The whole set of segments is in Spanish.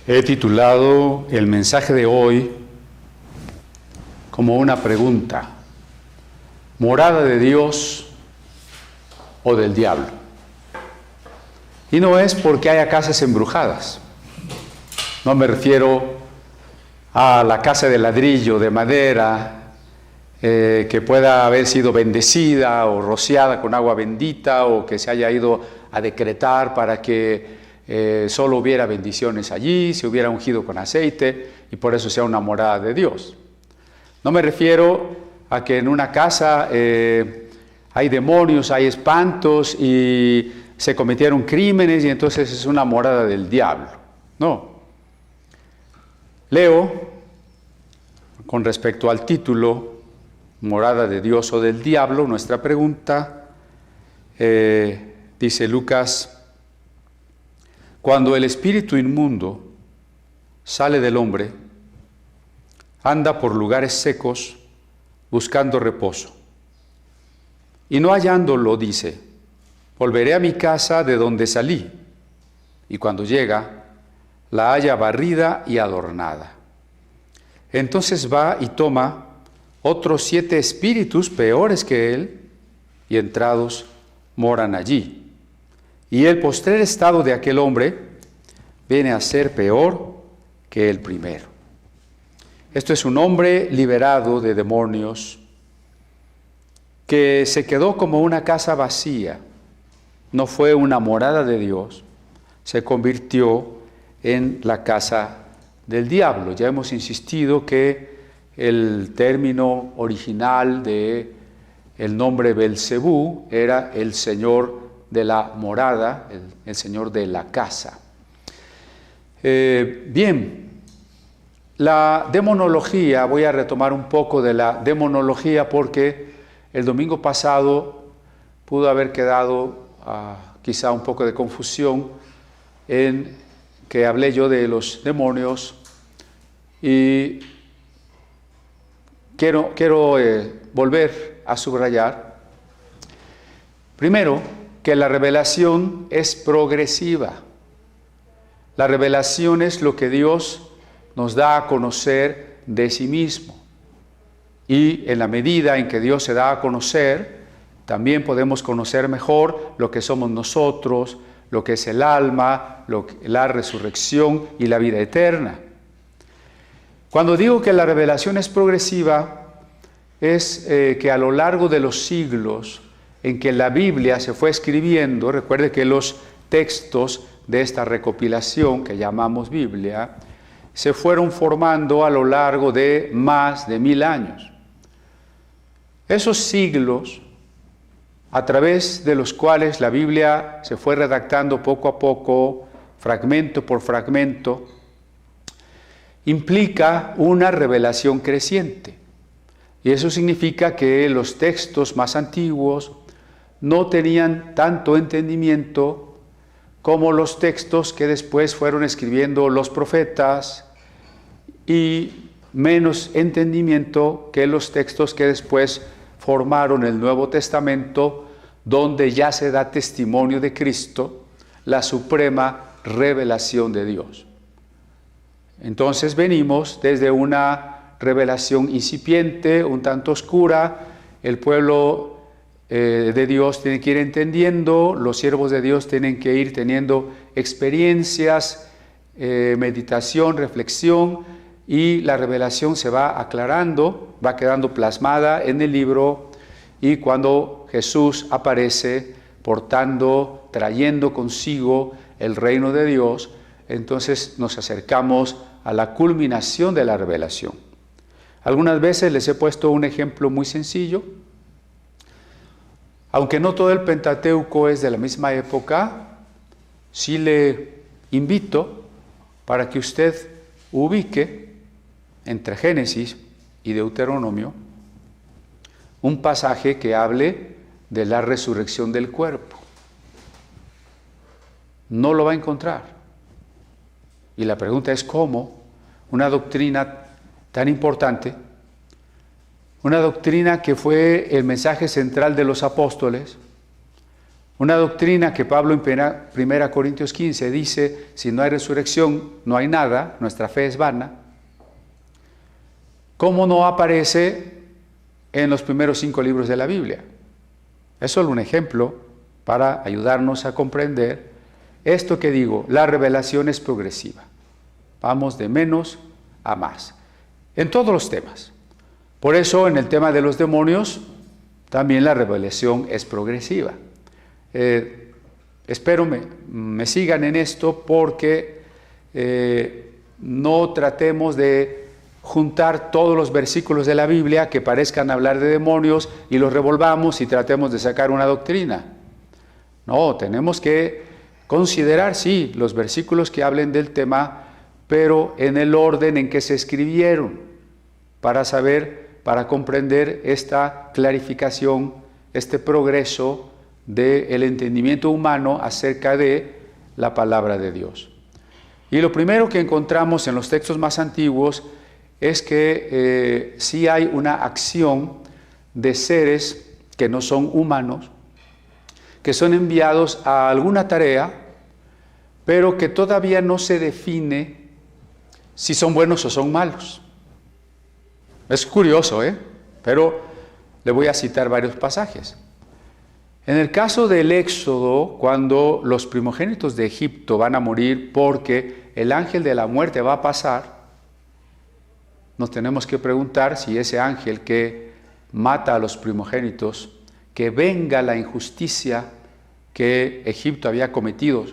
He titulado el mensaje de hoy como una pregunta: ¿morada de Dios o del diablo? Y no es porque haya casas embrujadas. No me refiero a la casa de ladrillo, de madera, que pueda haber sido bendecida o rociada con agua bendita, o que se haya ido a decretar para que solo hubiera bendiciones allí, se hubiera ungido con aceite y por eso sea una morada de Dios. No me refiero a que en una casa hay demonios, hay espantos y se cometieron crímenes y entonces es una morada del diablo. No. Leo, con respecto al título, morada de Dios o del diablo, nuestra pregunta, dice Lucas: cuando el espíritu inmundo sale del hombre, anda por lugares secos buscando reposo. Y no hallándolo, dice: volveré a mi casa de donde salí. Y cuando llega, la halla barrida y adornada. Entonces va y toma otros 7 espíritus peores que él, y entrados moran allí. Y el postrer estado de aquel hombre viene a ser peor que el primero. Esto es un hombre liberado de demonios que se quedó como una casa vacía. No fue una morada de Dios, se convirtió en la casa del diablo. Ya hemos insistido que el término original de el nombre Belcebú era el señor de la morada, el señor de la casa. Bien, la demonología, voy a retomar un poco de la demonología porque el domingo pasado pudo haber quedado quizá un poco de confusión en que hablé yo de los demonios, y quiero volver a subrayar, primero, que la revelación es progresiva. La revelación es lo que Dios nos da a conocer de sí mismo. Y en la medida en que Dios se da a conocer, también podemos conocer mejor lo que somos nosotros, lo que es el alma, la resurrección y la vida eterna. Cuando digo que la revelación es progresiva, es que a lo largo de los siglos en que la Biblia se fue escribiendo, recuerde que los textos de esta recopilación que llamamos Biblia se fueron formando a lo largo de más de 1000 años. Esos siglos, a través de los cuales la Biblia se fue redactando poco a poco, fragmento por fragmento, implica una revelación creciente. Y eso significa que los textos más antiguos no tenían tanto entendimiento como los textos que después fueron escribiendo los profetas, y menos entendimiento que los textos que después formaron el Nuevo Testamento, donde ya se da testimonio de Cristo, la suprema revelación de Dios. Entonces venimos desde una revelación incipiente, un tanto oscura. El pueblo de Dios tiene que ir entendiendo, los siervos de Dios tienen que ir teniendo experiencias, meditación, reflexión, y la revelación se va aclarando, va quedando plasmada en el libro, y cuando Jesús aparece trayendo consigo el reino de Dios, entonces nos acercamos a la culminación de la revelación. Algunas veces les he puesto un ejemplo muy sencillo. Aunque no todo el Pentateuco es de la misma época, sí le invito para que usted ubique entre Génesis y Deuteronomio un pasaje que hable de la resurrección del cuerpo. No lo va a encontrar. Y la pregunta es cómo una doctrina tan importante, una doctrina que fue el mensaje central de los apóstoles, Una doctrina que Pablo en 1 Corintios 15 dice, si no hay resurrección, no hay nada, nuestra fe es vana. ¿Cómo no aparece en los primeros 5 libros de la Biblia? Es solo un ejemplo para ayudarnos a comprender esto que digo, la revelación es progresiva. Vamos de menos a más, en todos los temas. Por eso en el tema de los demonios, también la revelación es progresiva. Espero me sigan en esto porque no tratemos de juntar todos los versículos de la Biblia que parezcan hablar de demonios y los revolvamos y tratemos de sacar una doctrina. No, tenemos que considerar, sí, los versículos que hablen del tema, pero en el orden en que se escribieron, para saber, para comprender esta clarificación, este progreso del entendimiento humano acerca de la palabra de Dios. Y lo primero que encontramos en los textos más antiguos es que sí hay una acción de seres que no son humanos, que son enviados a alguna tarea, pero que todavía no se define si son buenos o son malos. Es curioso, pero le voy a citar varios pasajes. En el caso del Éxodo, cuando los primogénitos de Egipto van a morir porque el ángel de la muerte va a pasar, nos tenemos que preguntar si ese ángel que mata a los primogénitos, que venga la injusticia que Egipto había cometido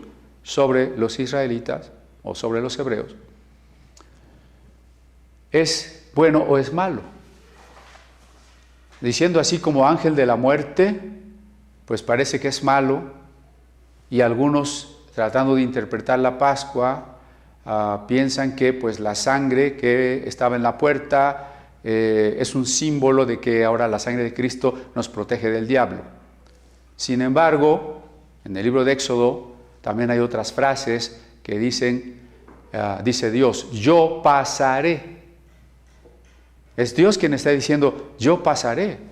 sobre los israelitas o sobre los hebreos, ¿es bueno o es malo? Diciendo así como ángel de la muerte, pues parece que es malo, y algunos tratando de interpretar la Pascua piensan que pues la sangre que estaba en la puerta es un símbolo de que ahora la sangre de Cristo nos protege del diablo. Sin embargo, en el libro de Éxodo también hay otras frases que dicen, dice Dios, yo pasaré. Es Dios quien está diciendo, yo pasaré.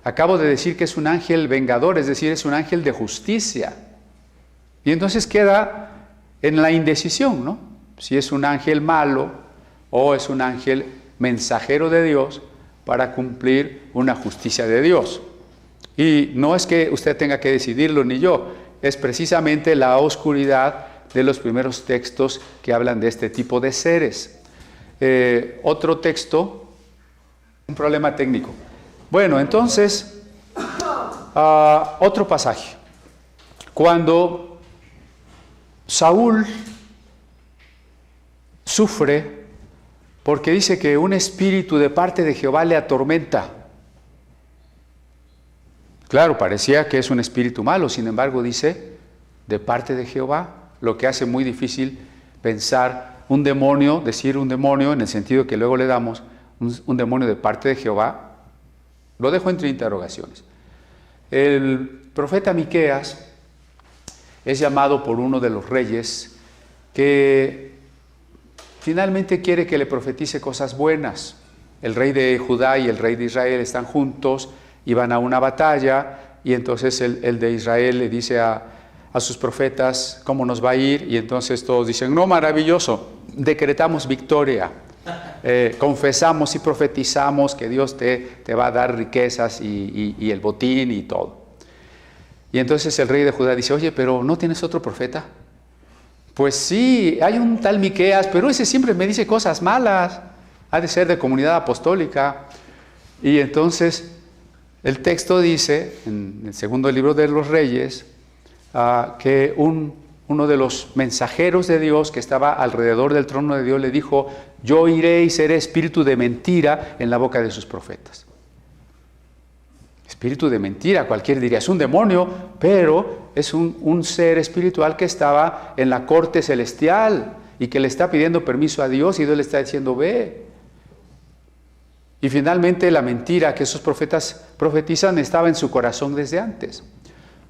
Acabo de decir que es un ángel vengador, es decir, es un ángel de justicia. Y entonces queda en la indecisión, ¿no? Si es un ángel malo o es un ángel mensajero de Dios para cumplir una justicia de Dios. Y no es que usted tenga que decidirlo ni yo, es precisamente la oscuridad de los primeros textos que hablan de este tipo de seres. Otro texto, un problema técnico. Bueno, entonces, otro pasaje. Cuando Saúl sufre porque dice que un espíritu de parte de Jehová le atormenta. Claro, parecía que es un espíritu malo, sin embargo dice, de parte de Jehová, lo que hace muy difícil pensar un demonio, decir un demonio en el sentido que luego le damos, un demonio de parte de Jehová. Lo dejo entre interrogaciones. El profeta Miqueas es llamado por uno de los reyes que finalmente quiere que le profetice cosas buenas. El rey de Judá y el rey de Israel están juntos y van a una batalla, y entonces el de Israel le dice a sus profetas cómo nos va a ir, y entonces todos dicen, no, maravilloso, decretamos victoria. Confesamos y profetizamos que Dios te va a dar riquezas y el botín y todo. Y entonces el rey de Judá dice, oye, pero ¿no tienes otro profeta? Pues sí, hay un tal Miqueas, pero ese siempre me dice cosas malas, ha de ser de comunidad apostólica. Y entonces el texto dice, en el segundo libro de los Reyes, que uno de los mensajeros de Dios que estaba alrededor del trono de Dios le dijo, yo iré y seré espíritu de mentira en la boca de sus profetas. Espíritu de mentira, cualquiera diría, es un demonio, pero es un ser espiritual que estaba en la corte celestial y que le está pidiendo permiso a Dios y Dios le está diciendo, ve. Y finalmente la mentira que esos profetas profetizan estaba en su corazón desde antes.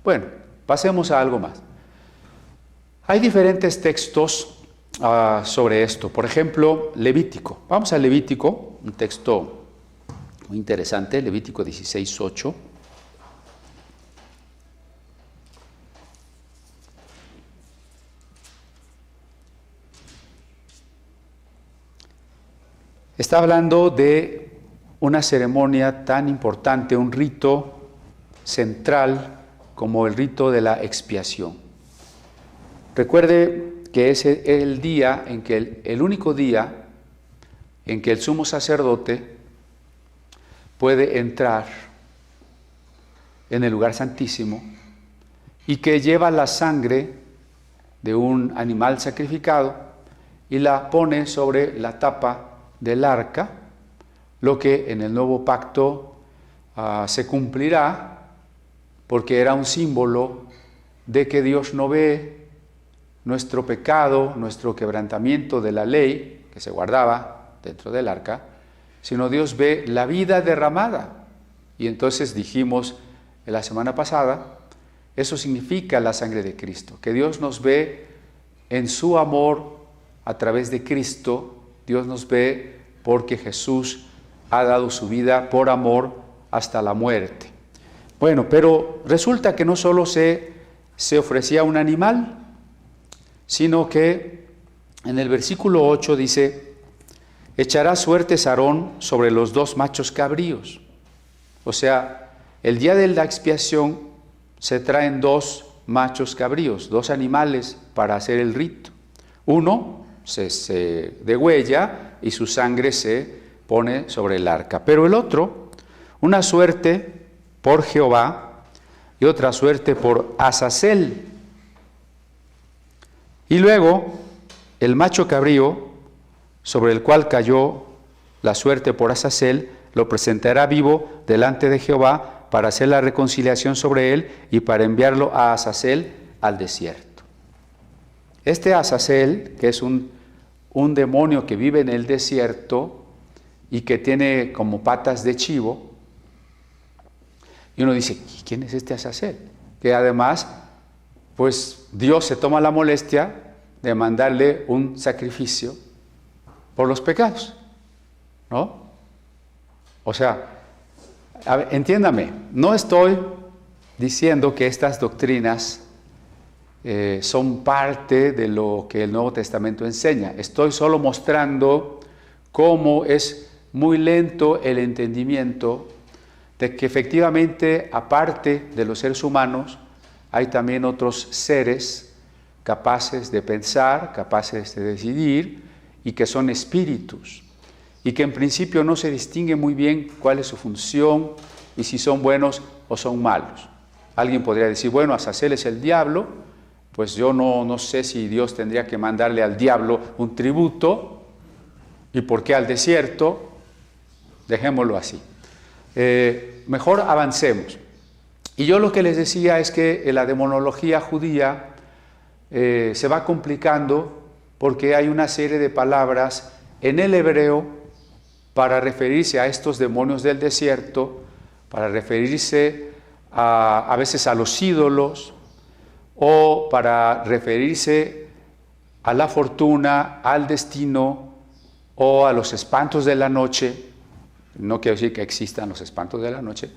Bueno, pasemos a algo más. Hay diferentes textos sobre esto. Por ejemplo, Levítico. Vamos a Levítico, un texto muy interesante, Levítico 16:8. Está hablando de una ceremonia tan importante, un rito central como el rito de la expiación. Recuerde que es el día en que el único día en que el sumo sacerdote puede entrar en el lugar santísimo y que lleva la sangre de un animal sacrificado y la pone sobre la tapa del arca, lo que en el nuevo pacto se cumplirá, porque era un símbolo de que Dios no ve nuestro pecado, nuestro quebrantamiento de la ley que se guardaba dentro del arca, sino Dios ve la vida derramada. Y entonces dijimos la semana pasada, eso significa la sangre de Cristo, que Dios nos ve en su amor a través de Cristo. Dios nos ve porque Jesús ha dado su vida por amor hasta la muerte. Bueno, pero resulta que no solo se ofrecía un animal, sino que en el versículo 8 dice: echará suertes Aarón sobre los 2 machos cabríos. O sea, el día de la expiación se traen 2 machos cabríos, 2 animales para hacer el rito. Uno se degüella y su sangre se pone sobre el arca. Pero el otro, una suerte por Jehová y otra suerte por Azazel. Y luego el macho cabrío sobre el cual cayó la suerte por Azazel, lo presentará vivo delante de Jehová para hacer la reconciliación sobre él y para enviarlo a Azazel al desierto. Este Azazel, que es un demonio que vive en el desierto y que tiene como patas de chivo, y uno dice, ¿quién es este Azazel? Que además, pues Dios se toma la molestia de mandarle un sacrificio por los pecados, ¿no? O sea, a ver, entiéndame, no estoy diciendo que estas doctrinas son parte de lo que el Nuevo Testamento enseña. Estoy solo mostrando cómo es muy lento el entendimiento de que efectivamente, aparte de los seres humanos, hay también otros seres capaces de pensar, capaces de decidir, y que son espíritus, y que en principio no se distingue muy bien cuál es su función y si son buenos o son malos. Alguien podría decir, bueno, Azazel es el diablo, pues yo no sé si Dios tendría que mandarle al diablo un tributo, y por qué al desierto. Dejémoslo así. Mejor avancemos. Y yo lo que les decía es que la demonología judía se va complicando porque hay una serie de palabras en el hebreo para referirse a estos demonios del desierto, para referirse a veces a los ídolos, o para referirse a la fortuna, al destino, o a los espantos de la noche. No quiero decir que existan los espantos de la noche,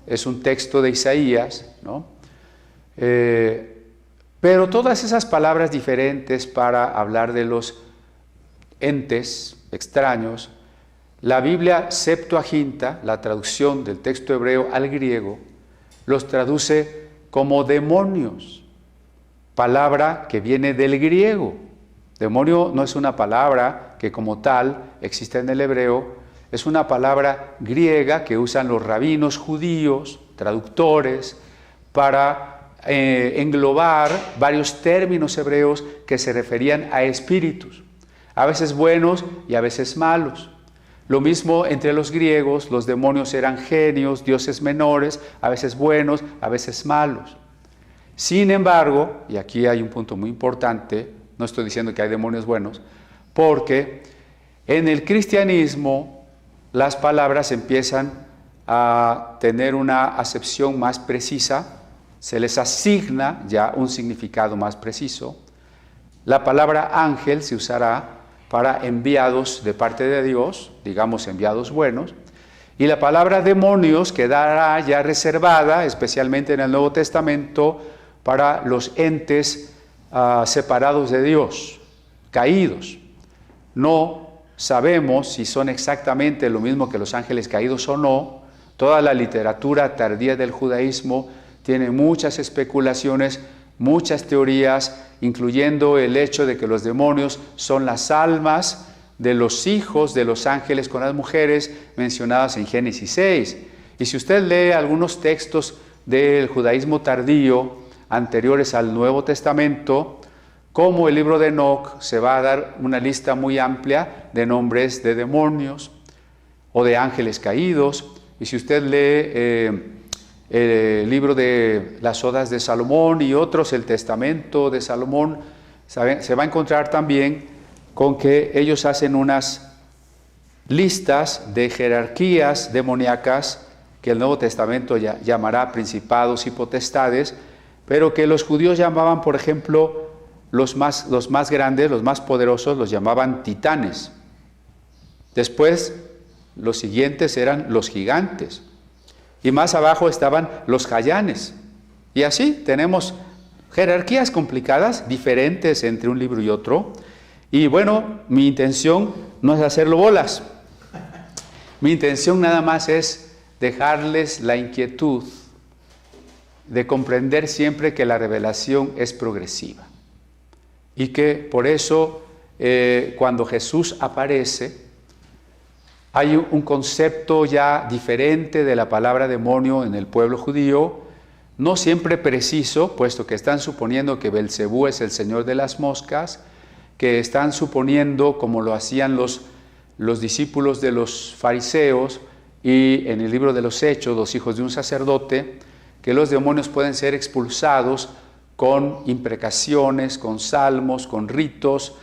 es un texto de Isaías, ¿no? Pero todas esas palabras diferentes para hablar de los entes extraños, la Biblia Septuaginta, la traducción del texto hebreo al griego, los traduce como demonios, palabra que viene del griego. Demonio no es una palabra que como tal existe en el hebreo, es una palabra griega que usan los rabinos judíos, traductores, para englobar varios términos hebreos que se referían a espíritus, a veces buenos y a veces malos. Lo mismo entre los griegos, los demonios eran genios, dioses menores, a veces buenos, a veces malos. Sin embargo, y aquí hay un punto muy importante, no estoy diciendo que hay demonios buenos, porque en el cristianismo las palabras empiezan a tener una acepción más precisa, se les asigna ya un significado más preciso. La palabra ángel se usará para enviados de parte de Dios, digamos enviados buenos, y la palabra demonios quedará ya reservada, especialmente en el Nuevo Testamento, para los entes separados de Dios, caídos, no sabemos si son exactamente lo mismo que los ángeles caídos o no. Toda la literatura tardía del judaísmo tiene muchas especulaciones, muchas teorías, incluyendo el hecho de que los demonios son las almas de los hijos de los ángeles con las mujeres mencionadas en Génesis 6. Y si usted lee algunos textos del judaísmo tardío anteriores al Nuevo Testamento, como el libro de Enoc, se va a dar una lista muy amplia de nombres de demonios o de ángeles caídos. Y si usted lee el libro de las Odas de Salomón y otros, el Testamento de Salomón, se va a encontrar también con que ellos hacen unas listas de jerarquías demoníacas que el Nuevo Testamento llamará principados y potestades, pero que los judíos llamaban, por ejemplo, los más grandes, los más poderosos, los llamaban titanes. Después, los siguientes eran los gigantes. Y más abajo estaban los jayanes. Y así tenemos jerarquías complicadas, diferentes entre un libro y otro. Y bueno, mi intención no es hacerlo bolas. Mi intención nada más es dejarles la inquietud de comprender siempre que la revelación es progresiva. Y que por eso cuando Jesús aparece, hay un concepto ya diferente de la palabra demonio en el pueblo judío, no siempre preciso, puesto que están suponiendo que Belcebú es el señor de las moscas, que están suponiendo, como lo hacían los discípulos de los fariseos, y en el libro de los Hechos, los hijos de un sacerdote, que los demonios pueden ser expulsados con imprecaciones, con salmos, con ritos,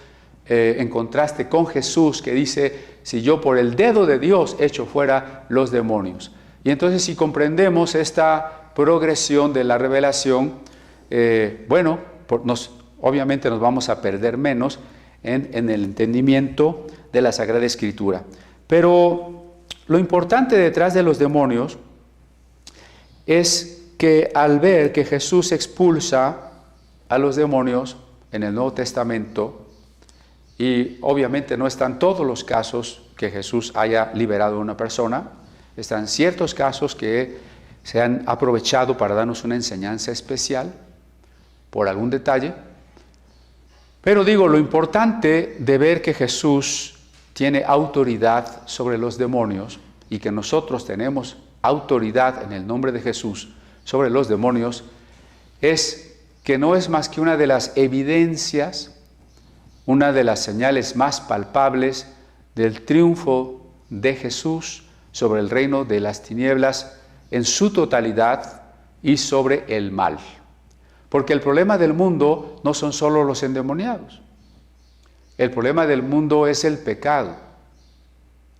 en contraste con Jesús, que dice: si yo por el dedo de Dios echo fuera los demonios. Y entonces, si comprendemos esta progresión de la revelación, obviamente nos vamos a perder menos en el entendimiento de la Sagrada Escritura. Pero lo importante detrás de los demonios es que al ver que Jesús expulsa a los demonios en el Nuevo Testamento, y obviamente no están todos los casos que Jesús haya liberado a una persona, están ciertos casos que se han aprovechado para darnos una enseñanza especial por algún detalle. Pero digo, lo importante de ver que Jesús tiene autoridad sobre los demonios y que nosotros tenemos autoridad en el nombre de Jesús sobre los demonios, es que no es más que una de las evidencias, una de las señales más palpables del triunfo de Jesús sobre el reino de las tinieblas en su totalidad y sobre el mal. Porque el problema del mundo no son solo los endemoniados. El problema del mundo es el pecado,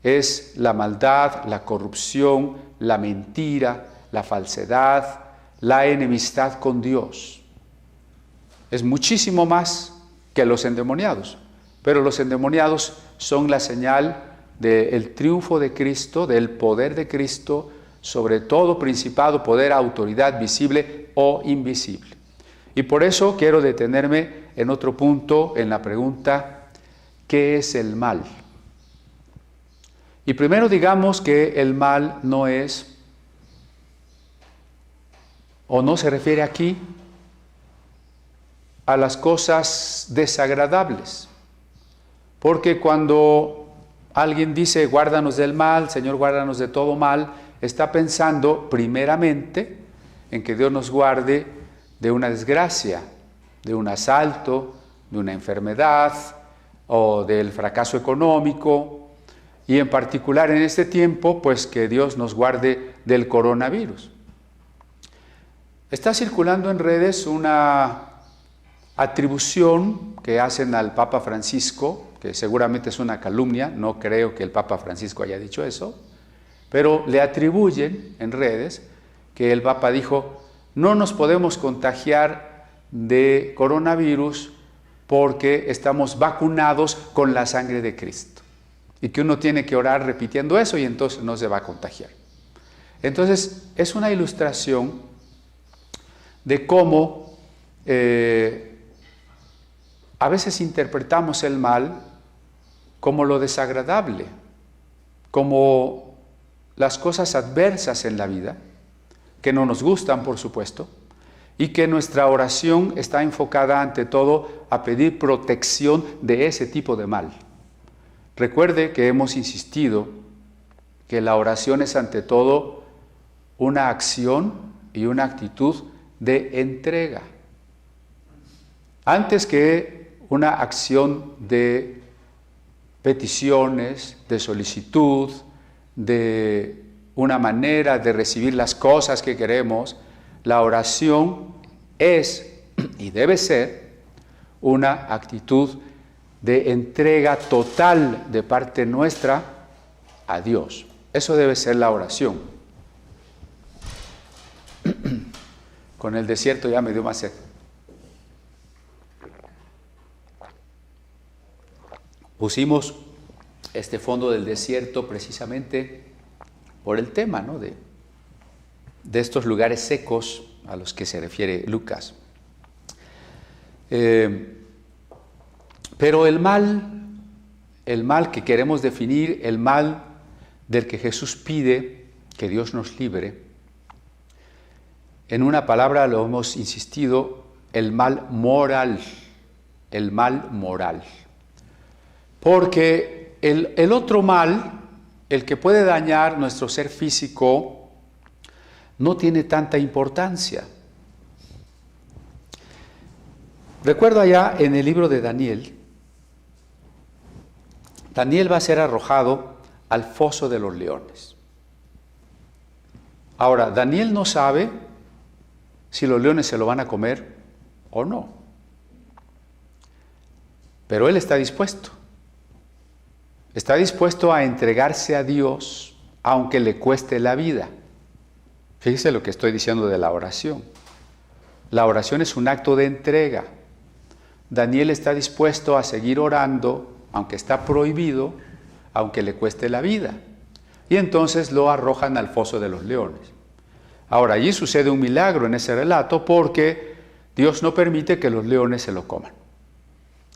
es la maldad, la corrupción, la mentira, la falsedad, la enemistad con Dios. Es muchísimo más que los endemoniados, pero los endemoniados son la señal del triunfo de Cristo, del poder de Cristo sobre todo principado, poder, autoridad visible o invisible. Y por eso quiero detenerme en otro punto, en la pregunta: ¿qué es el mal? Y primero digamos que el mal no es, o no se refiere aquí a las cosas desagradables, porque cuando alguien dice guárdanos del mal, Señor, guárdanos de todo mal, está pensando primeramente en que Dios nos guarde de una desgracia, de un asalto, de una enfermedad o del fracaso económico, y en particular en este tiempo, pues que Dios nos guarde del coronavirus. Está circulando en redes una atribución que hacen al Papa Francisco, que seguramente es una calumnia, no creo que el Papa Francisco haya dicho eso, pero le atribuyen en redes que el Papa dijo: no nos podemos contagiar de coronavirus porque estamos vacunados con la sangre de Cristo, y que uno tiene que orar repitiendo eso y entonces no se va a contagiar. Entonces es una ilustración de cómo a veces interpretamos el mal como lo desagradable, como las cosas adversas en la vida, que no nos gustan, por supuesto, y que nuestra oración está enfocada ante todo a pedir protección de ese tipo de mal. Recuerde que hemos insistido que la oración es ante todo una acción y una actitud de entrega. Antes que una acción de peticiones, de solicitud, de una manera de recibir las cosas que queremos, la oración es y debe ser una actitud de entrega total de parte nuestra a Dios. Eso debe ser la oración. Con el desierto ya me dio más sed. Pusimos este fondo del desierto precisamente por el tema, ¿no?, de estos lugares secos a los que se refiere Lucas. Pero el mal que queremos definir, el mal del que Jesús pide que Dios nos libre, en una palabra lo hemos insistido, el mal moral, el mal moral. Porque el otro mal, el que puede dañar nuestro ser físico, no tiene tanta importancia. Recuerdo allá en el libro de Daniel, Daniel va a ser arrojado al foso de los leones. Ahora, Daniel no sabe si los leones se lo van a comer o no. Pero él está dispuesto. Está dispuesto a entregarse a Dios aunque le cueste la vida. Fíjese lo que estoy diciendo de la oración. La oración es un acto de entrega. Daniel está dispuesto a seguir orando, aunque está prohibido, aunque le cueste la vida. Y entonces lo arrojan al foso de los leones. Ahora, allí sucede un milagro en ese relato porque Dios no permite que los leones se lo coman.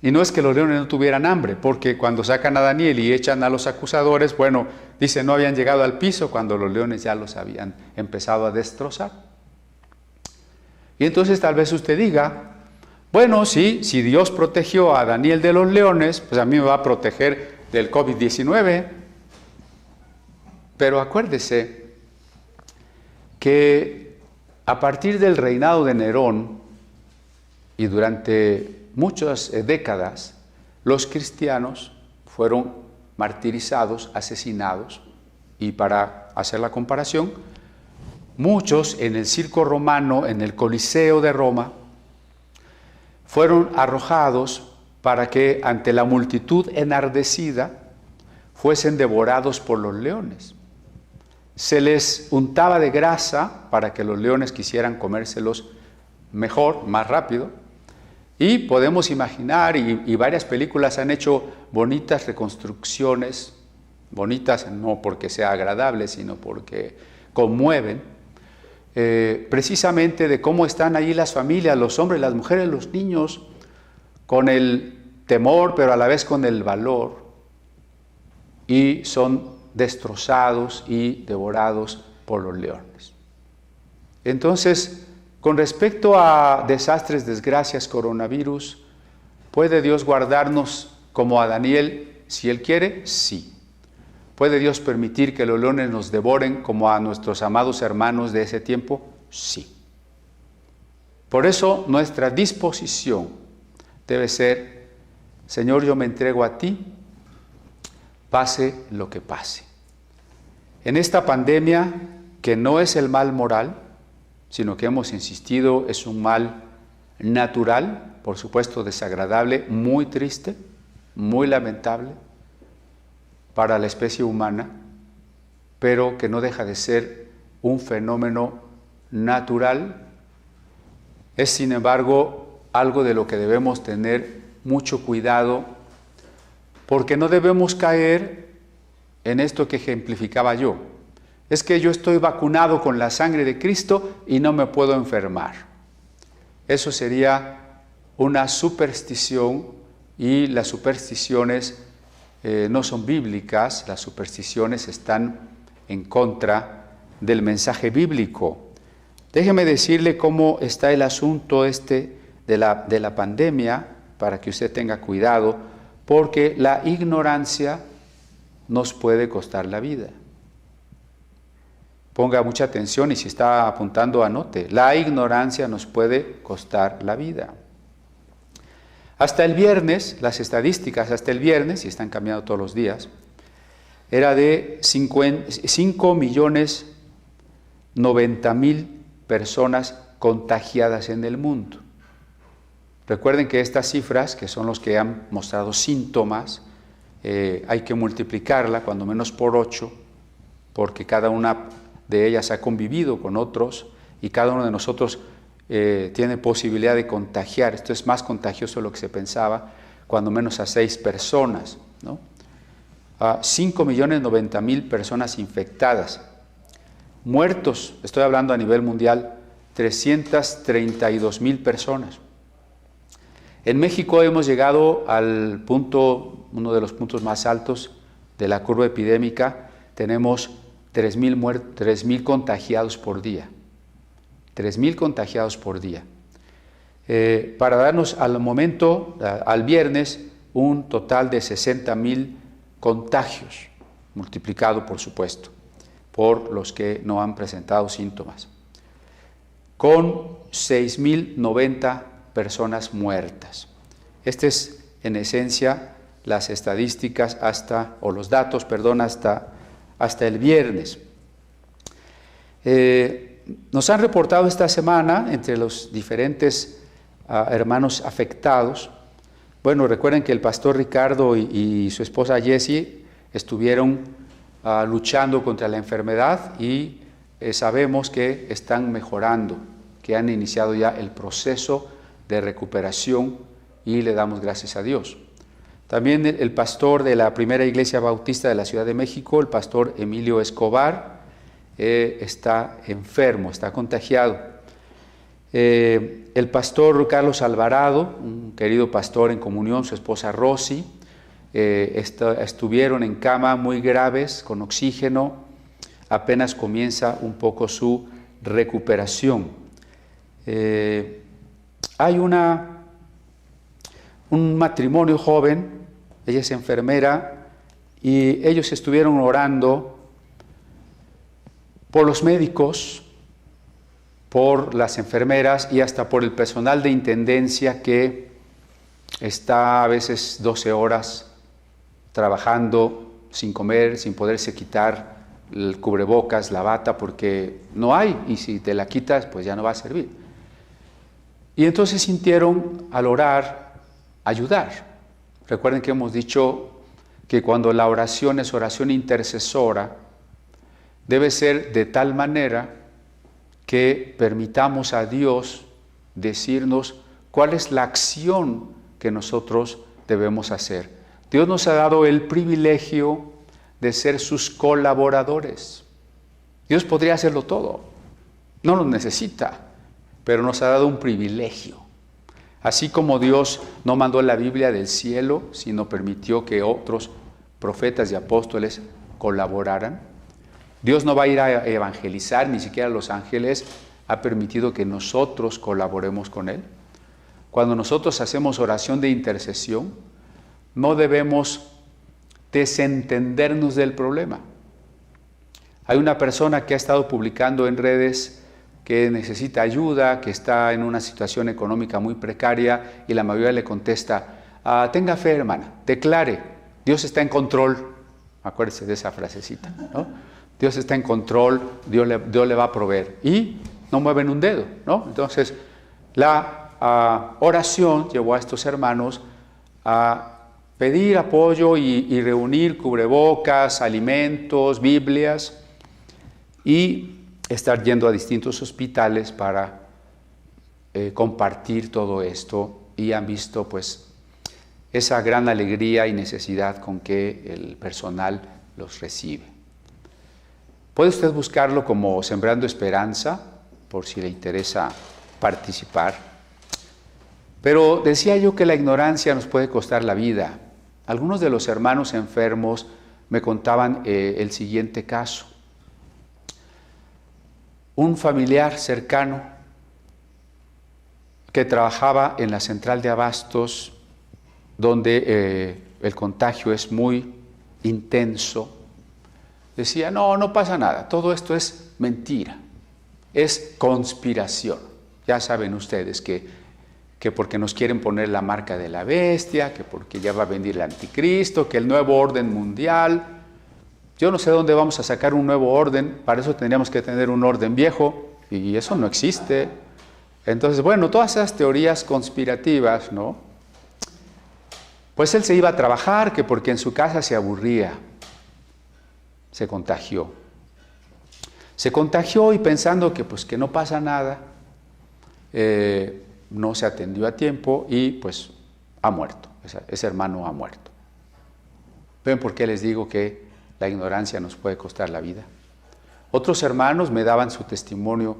Y no es que los leones no tuvieran hambre, porque cuando sacan a Daniel y echan a los acusadores, bueno, dice, no habían llegado al piso cuando los leones ya los habían empezado a destrozar. Y entonces tal vez usted diga, bueno, sí, si Dios protegió a Daniel de los leones, pues a mí me va a proteger del COVID-19. Pero acuérdese que a partir del reinado de Nerón y durante muchas décadas, los cristianos fueron martirizados, asesinados, y para hacer la comparación, muchos en el circo romano, en el Coliseo de Roma, fueron arrojados para que ante la multitud enardecida fuesen devorados por los leones. Se les untaba de grasa para que los leones quisieran comérselos mejor, más rápido. Y podemos imaginar, y varias películas han hecho bonitas reconstrucciones, bonitas no porque sea agradable, sino porque conmueven, precisamente de cómo están ahí las familias, los hombres, las mujeres, los niños, con el temor, pero a la vez con el valor, y son destrozados y devorados por los leones. Entonces, con respecto a desastres, desgracias, coronavirus, ¿puede Dios guardarnos como a Daniel si Él quiere? Sí. ¿Puede Dios permitir que los leones nos devoren como a nuestros amados hermanos de ese tiempo? Sí. Por eso nuestra disposición debe ser, Señor, yo me entrego a ti, pase lo que pase. En esta pandemia, que no es el mal moral, sino que hemos insistido, es un mal natural, por supuesto desagradable, muy triste, muy lamentable para la especie humana, pero que no deja de ser un fenómeno natural. Es, sin embargo, algo de lo que debemos tener mucho cuidado, porque no debemos caer en esto que ejemplificaba yo. Es que yo estoy vacunado con la sangre de Cristo y no me puedo enfermar. Eso sería una superstición, y las supersticiones no son bíblicas, las supersticiones están en contra del mensaje bíblico. Déjeme decirle cómo está el asunto de la pandemia, para que usted tenga cuidado, porque la ignorancia nos puede costar la vida. Ponga mucha atención y si está apuntando, anote. La ignorancia nos puede costar la vida. Hasta el viernes, las estadísticas hasta el viernes, y están cambiando todos los días, era de 5.090.000 personas contagiadas en el mundo. Recuerden que estas cifras, que son los que han mostrado síntomas, hay que multiplicarla cuando menos por 8, porque cada una de ellas ha convivido con otros y cada uno de nosotros tiene posibilidad de contagiar. Esto es más contagioso de lo que se pensaba, cuando menos a 6 personas, ¿no? 5.090.000 personas infectadas. Muertos, estoy hablando a nivel mundial, 332.000 personas. En México hemos llegado al punto, uno de los puntos más altos de la curva epidémica. Tenemos 3.000 contagiados por día. 3.000 contagiados por día. Para darnos al momento, al viernes, un total de 60.000 contagios, multiplicado por supuesto, por los que no han presentado síntomas, con 6.090 personas muertas. Este es en esencia las estadísticas los datos, hasta el viernes. Nos han reportado esta semana entre los diferentes hermanos afectados. Bueno, recuerden que el pastor Ricardo y su esposa Jessie estuvieron luchando contra la enfermedad y sabemos que están mejorando, que han iniciado ya el proceso de recuperación y le damos gracias a Dios. También el pastor de la Primera Iglesia Bautista de la Ciudad de México, el pastor Emilio Escobar, está enfermo, está contagiado. El pastor Carlos Alvarado, un querido pastor en comunión, su esposa Rosy, estuvieron en cama muy graves, con oxígeno. Apenas comienza un poco su recuperación. Hay un matrimonio joven, ella es enfermera, y ellos estuvieron orando por los médicos, por las enfermeras y hasta por el personal de intendencia que está a veces 12 horas trabajando sin comer, sin poderse quitar el cubrebocas, la bata, porque no hay, y si te la quitas pues ya no va a servir. Y entonces sintieron al orar, ayudar. Recuerden que hemos dicho que cuando la oración es oración intercesora, debe ser de tal manera que permitamos a Dios decirnos cuál es la acción que nosotros debemos hacer. Dios nos ha dado el privilegio de ser sus colaboradores. Dios podría hacerlo todo, no lo necesita, pero nos ha dado un privilegio. Así como Dios no mandó la Biblia del cielo, sino permitió que otros profetas y apóstoles colaboraran. Dios no va a ir a evangelizar, ni siquiera los ángeles ha permitido que nosotros colaboremos con Él. Cuando nosotros hacemos oración de intercesión, no debemos desentendernos del problema. Hay una persona que ha estado publicando en redes que necesita ayuda, que está en una situación económica muy precaria y la mayoría le contesta, tenga fe, hermana, declare, Dios está en control. Acuérdese de esa frasecita, ¿no? Dios está en control, Dios le va a proveer. Y no mueven un dedo, ¿no? Entonces, la oración llevó a estos hermanos a pedir apoyo y reunir cubrebocas, alimentos, Biblias y estar yendo a distintos hospitales para compartir todo esto, y han visto pues esa gran alegría y necesidad con que el personal los recibe. Puede usted buscarlo como Sembrando Esperanza, por si le interesa participar. Pero decía yo que la ignorancia nos puede costar la vida. Algunos de los hermanos enfermos me contaban el siguiente caso. Un familiar cercano que trabajaba en la central de abastos, donde el contagio es muy intenso, decía, no pasa nada, todo esto es mentira, es conspiración. Ya saben ustedes que porque nos quieren poner la marca de la bestia, que porque ya va a venir el anticristo, que el nuevo orden mundial. Yo no sé dónde vamos a sacar un nuevo orden, para eso tendríamos que tener un orden viejo, y eso no existe. Entonces, bueno, todas esas teorías conspirativas, ¿no? Pues él se iba a trabajar, que porque en su casa se aburría, se contagió. Se contagió y pensando que pues que no pasa nada, no se atendió a tiempo y pues ha muerto, ese hermano ha muerto. ¿Ven por qué les digo que la ignorancia nos puede costar la vida? Otros hermanos me daban su testimonio.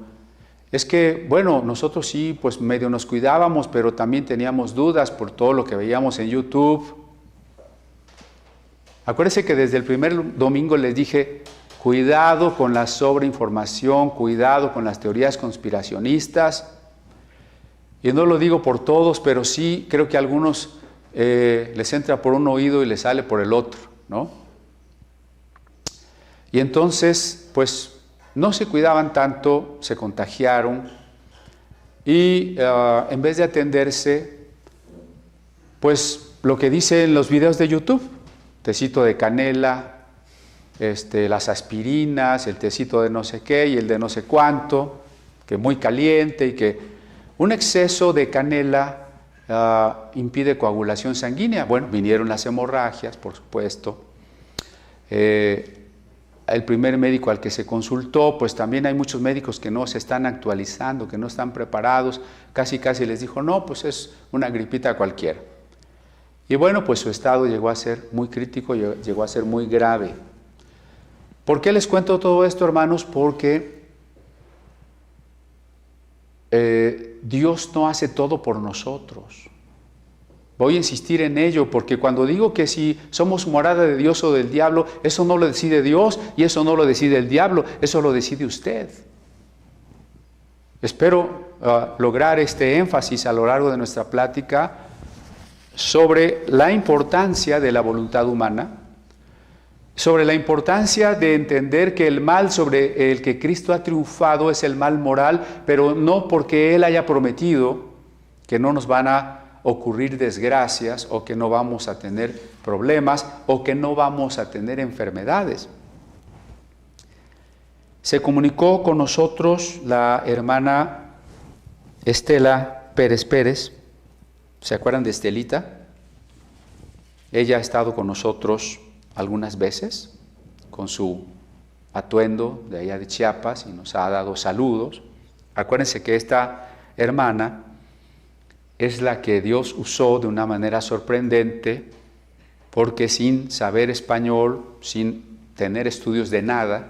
Es que, bueno, nosotros sí, pues medio nos cuidábamos, pero también teníamos dudas por todo lo que veíamos en YouTube. Acuérdense que desde el primer domingo les dije, cuidado con la sobreinformación, cuidado con las teorías conspiracionistas. Y no lo digo por todos, pero sí creo que a algunos les entra por un oído y les sale por el otro, ¿no? Y entonces, pues, no se cuidaban tanto, se contagiaron y en vez de atenderse, pues, lo que dicen los videos de YouTube, tecito de canela, las aspirinas, el tecito de no sé qué y el de no sé cuánto, que muy caliente y que un exceso de canela impide coagulación sanguínea. Bueno, vinieron las hemorragias, por supuesto. El primer médico al que se consultó, pues también hay muchos médicos que no se están actualizando, que no están preparados. Casi les dijo, no, pues es una gripita cualquiera. Y bueno, pues su estado llegó a ser muy crítico, llegó a ser muy grave. ¿Por qué les cuento todo esto, hermanos? Porque Dios no hace todo por nosotros. Voy a insistir en ello, porque cuando digo que si somos morada de Dios o del diablo, eso no lo decide Dios y eso no lo decide el diablo, eso lo decide usted. Espero lograr este énfasis a lo largo de nuestra plática sobre la importancia de la voluntad humana, sobre la importancia de entender que el mal sobre el que Cristo ha triunfado es el mal moral, pero no porque Él haya prometido que no nos van a ocurrir desgracias o que no vamos a tener problemas o que no vamos a tener enfermedades. Se comunicó con nosotros la hermana Estela Pérez. ¿Se acuerdan de Estelita? Ella ha estado con nosotros algunas veces con su atuendo de allá de Chiapas y nos ha dado saludos. Acuérdense que esta hermana es la que Dios usó de una manera sorprendente, porque sin saber español, sin tener estudios de nada,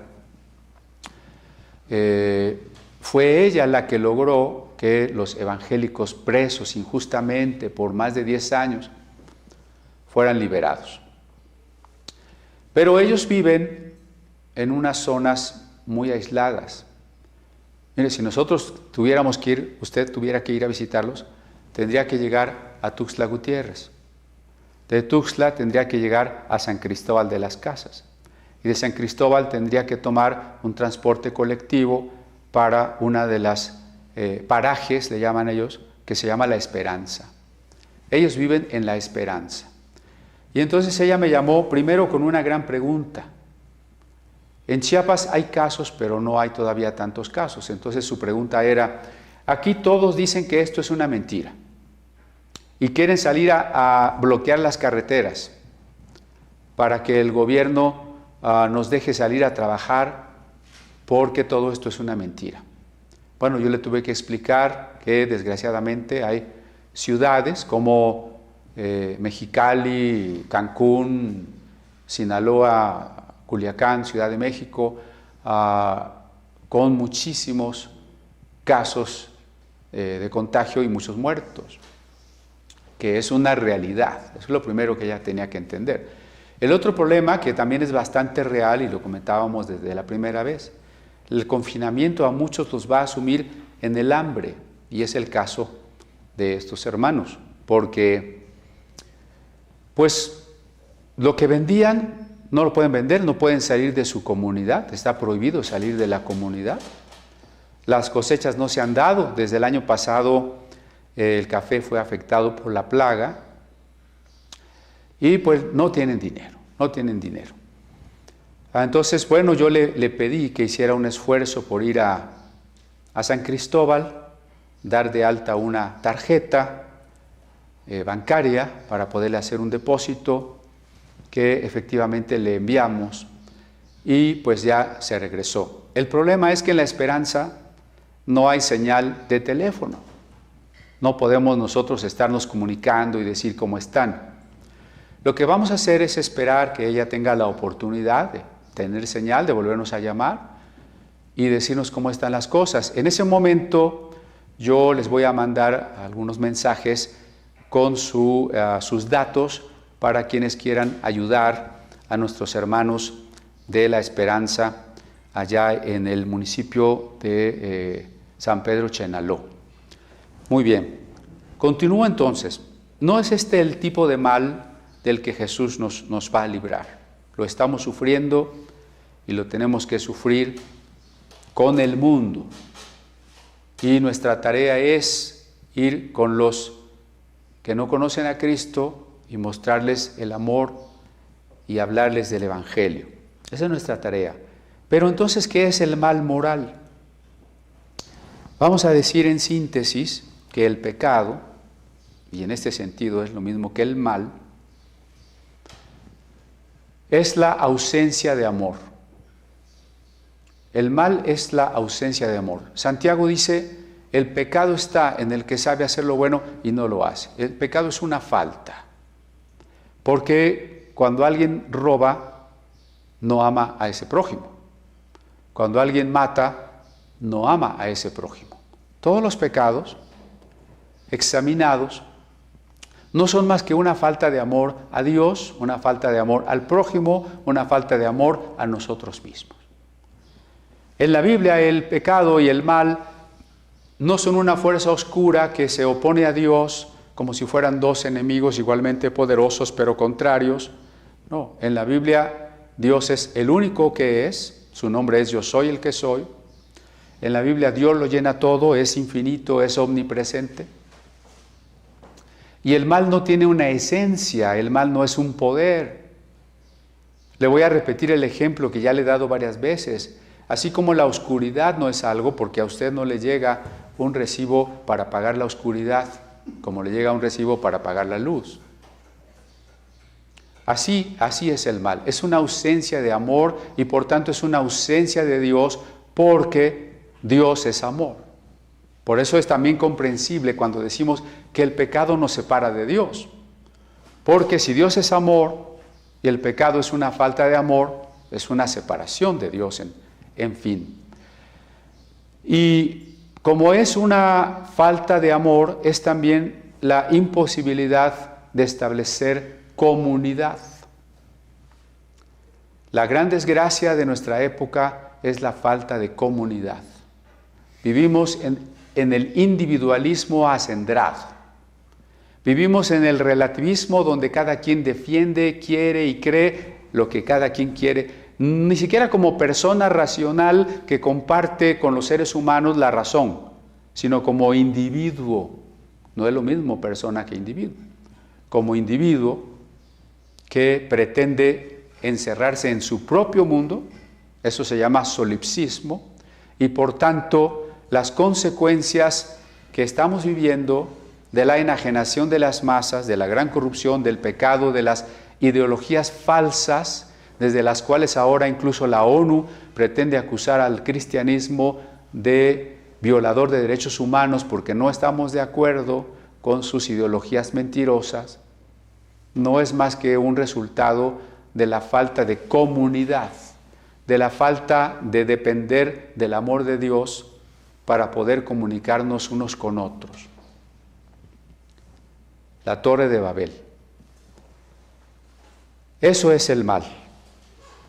fue ella la que logró que los evangélicos presos injustamente por más de 10 años fueran liberados. Pero ellos viven en unas zonas muy aisladas. Mire, si nosotros tuviéramos que ir, usted tuviera que ir a visitarlos, tendría que llegar a Tuxtla Gutiérrez. De Tuxtla tendría que llegar a San Cristóbal de las Casas. Y de San Cristóbal tendría que tomar un transporte colectivo para una de las parajes, le llaman ellos, que se llama La Esperanza. Ellos viven en La Esperanza. Y entonces ella me llamó primero con una gran pregunta. En Chiapas hay casos, pero no hay todavía tantos casos. Entonces su pregunta era, aquí todos dicen que esto es una mentira y quieren salir a bloquear las carreteras para que el gobierno nos deje salir a trabajar porque todo esto es una mentira. Bueno, yo le tuve que explicar que desgraciadamente hay ciudades como Mexicali, Cancún, Sinaloa, Culiacán, Ciudad de México, con muchísimos casos de contagio y muchos muertos, que es una realidad. Eso es lo primero que ella tenía que entender. El otro problema, que también es bastante real, y lo comentábamos desde la primera vez, el confinamiento a muchos los va a asumir en el hambre, y es el caso de estos hermanos, porque pues lo que vendían no lo pueden vender, no pueden salir de su comunidad, está prohibido salir de la comunidad. Las cosechas no se han dado, desde el año pasado el café fue afectado por la plaga y pues no tienen dinero. Entonces, bueno, yo le pedí que hiciera un esfuerzo por ir a San Cristóbal, dar de alta una tarjeta bancaria para poderle hacer un depósito que efectivamente le enviamos y pues ya se regresó. El problema es que en La Esperanza no hay señal de teléfono. No podemos nosotros estarnos comunicando y decir cómo están. Lo que vamos a hacer es esperar que ella tenga la oportunidad de tener señal, de volvernos a llamar y decirnos cómo están las cosas. En ese momento yo les voy a mandar algunos mensajes con sus datos para quienes quieran ayudar a nuestros hermanos de La Esperanza allá en el municipio de San Pedro Chenaló. Muy bien, continúo entonces. No es este el tipo de mal del que Jesús nos va a librar. Lo estamos sufriendo y lo tenemos que sufrir con el mundo. Y nuestra tarea es ir con los que no conocen a Cristo y mostrarles el amor y hablarles del Evangelio. Esa es nuestra tarea. Pero entonces, ¿qué es el mal moral? Vamos a decir en síntesis que el pecado, y en este sentido es lo mismo que el mal, es la ausencia de amor. El mal es la ausencia de amor. Santiago dice, el pecado está en el que sabe hacer lo bueno y no lo hace. El pecado es una falta. Porque cuando alguien roba, no ama a ese prójimo. Cuando alguien mata, no ama a ese prójimo. Todos los pecados examinados no son más que una falta de amor a Dios, una falta de amor al prójimo, una falta de amor a nosotros mismos. En la Biblia el pecado y el mal no son una fuerza oscura que se opone a Dios como si fueran dos enemigos igualmente poderosos pero contrarios. No, en la Biblia Dios es el único que es, su nombre es Yo soy el que soy. En la Biblia Dios lo llena todo, es infinito, es omnipresente. Y el mal no tiene una esencia, el mal no es un poder. Le voy a repetir el ejemplo que ya le he dado varias veces. Así como la oscuridad no es algo, porque a usted no le llega un recibo para pagar la oscuridad, como le llega un recibo para pagar la luz. Así es el mal, es una ausencia de amor y por tanto es una ausencia de Dios porque Dios es amor. Por eso es también comprensible cuando decimos que el pecado nos separa de Dios. Porque si Dios es amor y el pecado es una falta de amor, es una separación de Dios en fin. Y como es una falta de amor, es también la imposibilidad de establecer comunidad. La gran desgracia de nuestra época es la falta de comunidad. Vivimos en el individualismo acendrado. Vivimos en el relativismo donde cada quien defiende, quiere y cree lo que cada quien quiere, ni siquiera como persona racional que comparte con los seres humanos la razón, sino como individuo. No es lo mismo persona que individuo. Como individuo que pretende encerrarse en su propio mundo, eso se llama solipsismo, y por tanto las consecuencias que estamos viviendo de la enajenación de las masas, de la gran corrupción, del pecado, de las ideologías falsas, desde las cuales ahora incluso la ONU pretende acusar al cristianismo de violador de derechos humanos porque no estamos de acuerdo con sus ideologías mentirosas, no es más que un resultado de la falta de comunidad, de la falta de depender del amor de Dios para poder comunicarnos unos con otros. la Torre de Babel. Eso es el mal.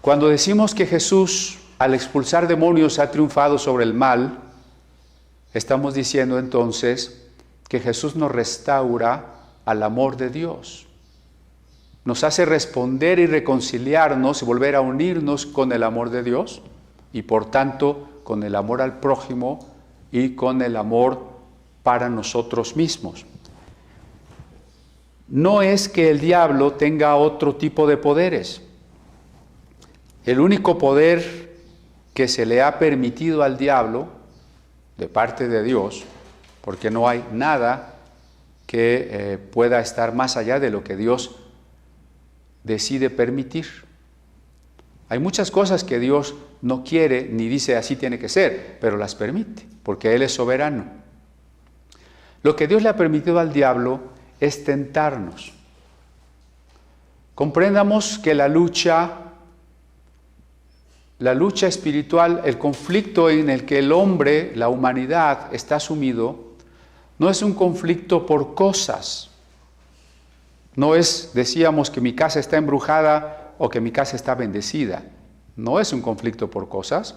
Cuando decimos que Jesús, al expulsar demonios, ha triunfado sobre el mal, estamos diciendo entonces que Jesús nos restaura al amor de Dios. Nos hace responder y reconciliarnos y volver a unirnos con el amor de Dios y por tanto con el amor al prójimo y con el amor para nosotros mismos. No es que el diablo tenga otro tipo de poderes. El único poder que se le ha permitido al diablo de parte de Dios, porque no hay nada que pueda estar más allá de lo que Dios decide permitir. Hay muchas cosas que Dios no quiere ni dice así tiene que ser, pero las permite, porque Él es soberano. Lo que Dios le ha permitido al diablo es tentarnos. Comprendamos que la lucha espiritual, el conflicto en el que el hombre, la humanidad, está sumido, no es un conflicto por cosas. No es, decíamos, que mi casa está embrujada o que mi casa está bendecida. No es un conflicto por cosas.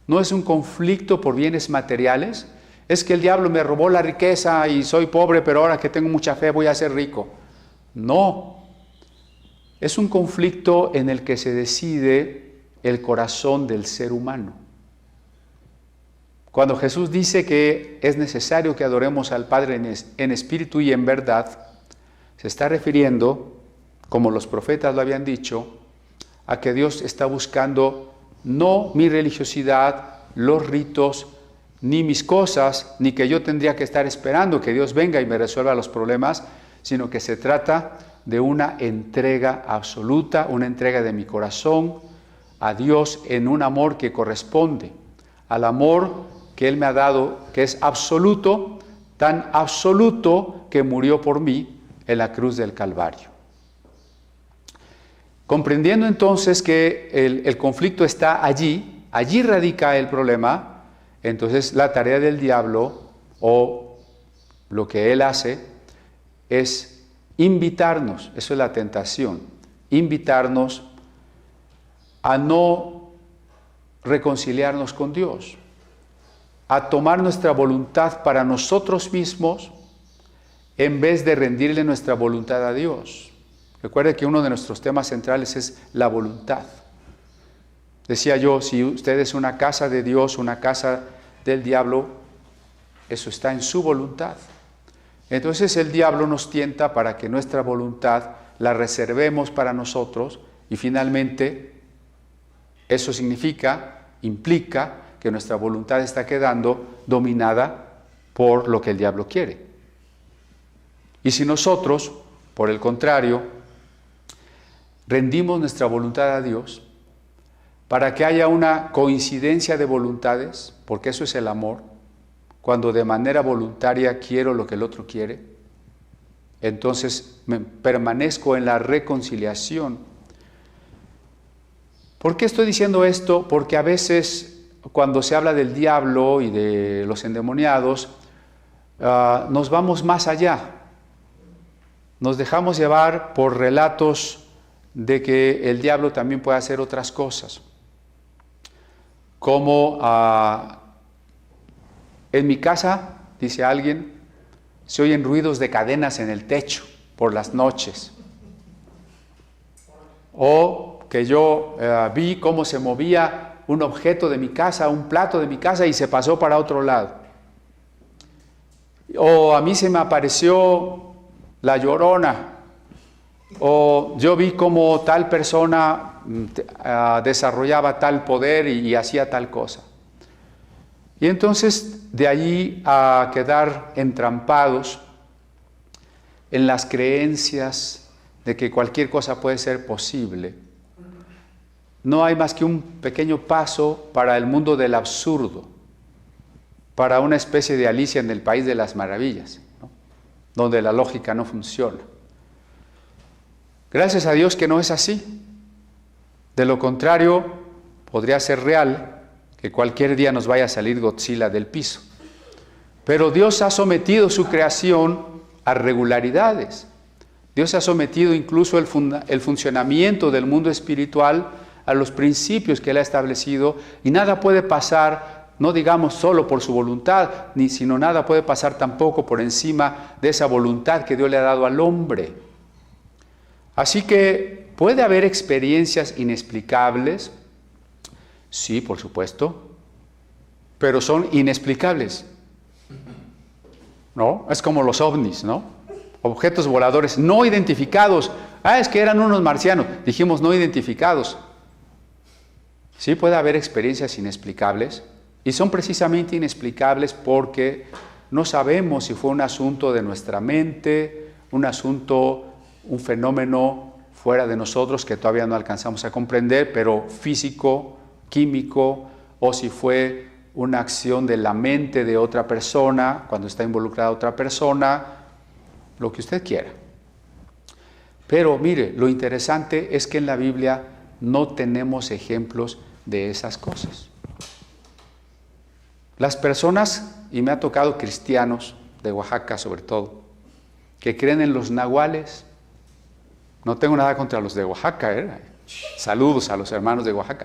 No es un conflicto por bienes materiales. Es que el diablo me robó la riqueza y soy pobre, pero ahora que tengo mucha fe voy a ser rico. No. Es un conflicto en el que se decide el corazón del ser humano. Cuando Jesús dice que es necesario que adoremos al Padre en espíritu y en verdad, se está refiriendo, como los profetas lo habían dicho, a que Dios está buscando no mi religiosidad, los ritos, ni mis cosas, ni que yo tendría que estar esperando que Dios venga y me resuelva los problemas, sino que se trata de una entrega absoluta, una entrega de mi corazón a Dios en un amor que corresponde al amor que Él me ha dado, que es absoluto, tan absoluto que murió por mí en la cruz del Calvario. Comprendiendo entonces que el conflicto está allí radica el problema, entonces la tarea del diablo, o lo que él hace, es invitarnos, eso es la tentación, invitarnos a no reconciliarnos con Dios, a tomar nuestra voluntad para nosotros mismos en vez de rendirle nuestra voluntad a Dios. Recuerde que uno de nuestros temas centrales es la voluntad. Decía yo, si usted es una casa de Dios, una casa del diablo, eso está en su voluntad. Entonces el diablo nos tienta para que nuestra voluntad la reservemos para nosotros y finalmente eso implica que nuestra voluntad está quedando dominada por lo que el diablo quiere. Y si nosotros, por el contrario, rendimos nuestra voluntad a Dios, para que haya una coincidencia de voluntades, porque eso es el amor, cuando de manera voluntaria quiero lo que el otro quiere, entonces permanezco en la reconciliación. ¿Por qué estoy diciendo esto? Porque a veces cuando se habla del diablo y de los endemoniados, nos vamos más allá. Nos dejamos llevar por relatos de que el diablo también puede hacer otras cosas. Como en mi casa, dice alguien, se oyen ruidos de cadenas en el techo por las noches. O que yo vi cómo se movía un objeto de mi casa, un plato de mi casa y se pasó para otro lado. O a mí se me apareció la Llorona. O yo vi cómo tal persona desarrollaba tal poder y hacía tal cosa. Y entonces de allí a quedar entrampados en las creencias de que cualquier cosa puede ser posible, no hay más que un pequeño paso para el mundo del absurdo, para una especie de Alicia en el País de las Maravillas, ¿no? Donde la lógica no funciona. Gracias a Dios que no es así. De lo contrario, podría ser real que cualquier día nos vaya a salir Godzilla del piso. Pero Dios ha sometido su creación a regularidades. Dios ha sometido incluso el funcionamiento del mundo espiritual a los principios que Él ha establecido, y nada puede pasar, no digamos solo por su voluntad, sino nada puede pasar tampoco por encima de esa voluntad que Dios le ha dado al hombre. Así que puede haber experiencias inexplicables, sí, por supuesto, pero son inexplicables, ¿no? Es como los ovnis, ¿no? Objetos voladores no identificados. Es que eran unos marcianos. Dijimos no identificados. Sí puede haber experiencias inexplicables, y son precisamente inexplicables porque no sabemos si fue un asunto de nuestra mente, un fenómeno fuera de nosotros que todavía no alcanzamos a comprender, pero físico, químico, o si fue una acción de la mente de otra persona, cuando está involucrada otra persona, lo que usted quiera. Pero mire, lo interesante es que en la Biblia no tenemos ejemplos de esas cosas. Las personas, y me ha tocado cristianos de Oaxaca sobre todo, que creen en los nahuales. No tengo nada contra los de Oaxaca, saludos a los hermanos de Oaxaca,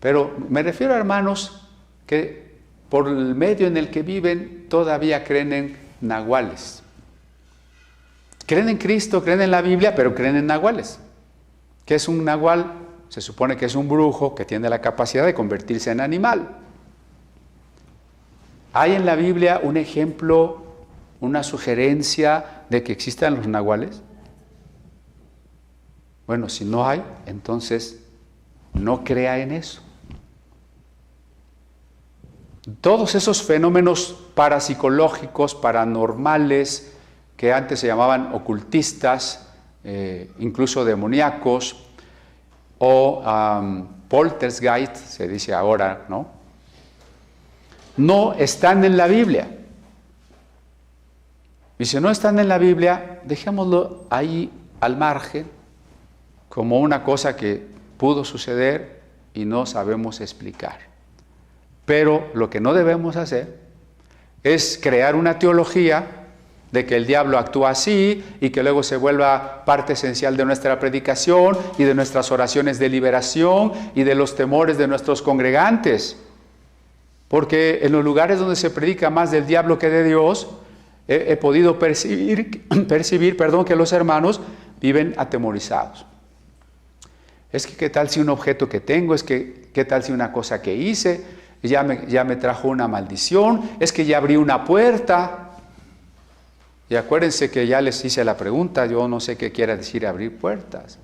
pero me refiero a hermanos que por el medio en el que viven todavía creen en nahuales. Creen en Cristo, creen en la Biblia, pero creen en nahuales. ¿Qué es un nahual? Se supone que es un brujo que tiene la capacidad de convertirse en animal. ¿Hay en la Biblia un ejemplo, una sugerencia de que existan los nahuales? Bueno, si no hay, entonces no crea en eso. Todos esos fenómenos parapsicológicos, paranormales, que antes se llamaban ocultistas, incluso demoníacos, o poltergeist, se dice ahora, ¿no? No están en la Biblia. Y si no están en la Biblia, dejémoslo ahí al margen, como una cosa que pudo suceder y no sabemos explicar. Pero lo que no debemos hacer es crear una teología de que el diablo actúa así y que luego se vuelva parte esencial de nuestra predicación y de nuestras oraciones de liberación y de los temores de nuestros congregantes. Porque en los lugares donde se predica más del diablo que de Dios, he podido percibir que los hermanos viven atemorizados. Es que qué tal si un objeto que tengo, es que qué tal si una cosa que hice ya me trajo una maldición, es que ya abrí una puerta. Y acuérdense que ya les hice la pregunta, yo no sé qué quiere decir abrir puertas.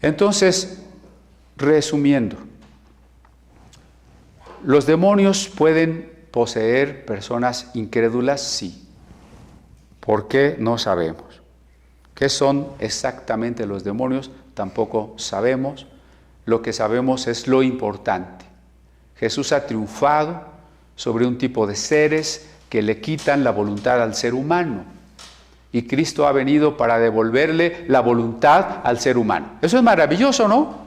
Entonces, resumiendo, ¿los demonios pueden poseer personas incrédulas? Sí. ¿Por qué? No sabemos. ¿Qué son exactamente los demonios? Tampoco sabemos. Lo que sabemos es lo importante. Jesús ha triunfado sobre un tipo de seres que le quitan la voluntad al ser humano. Y Cristo ha venido para devolverle la voluntad al ser humano. Eso es maravilloso, ¿no?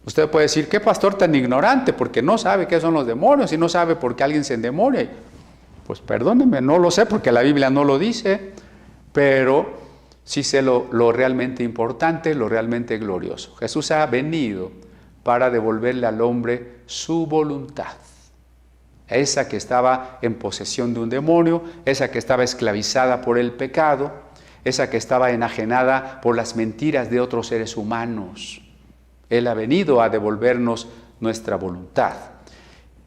Usted puede decir, ¿qué pastor tan ignorante? Porque no sabe qué son los demonios y no sabe por qué alguien se endemonia. Pues perdónenme, no lo sé porque la Biblia no lo dice, pero sí sé lo realmente importante, lo realmente glorioso. Jesús ha venido para devolverle al hombre su voluntad. Esa que estaba en posesión de un demonio, esa que estaba esclavizada por el pecado, esa que estaba enajenada por las mentiras de otros seres humanos. Él ha venido a devolvernos nuestra voluntad.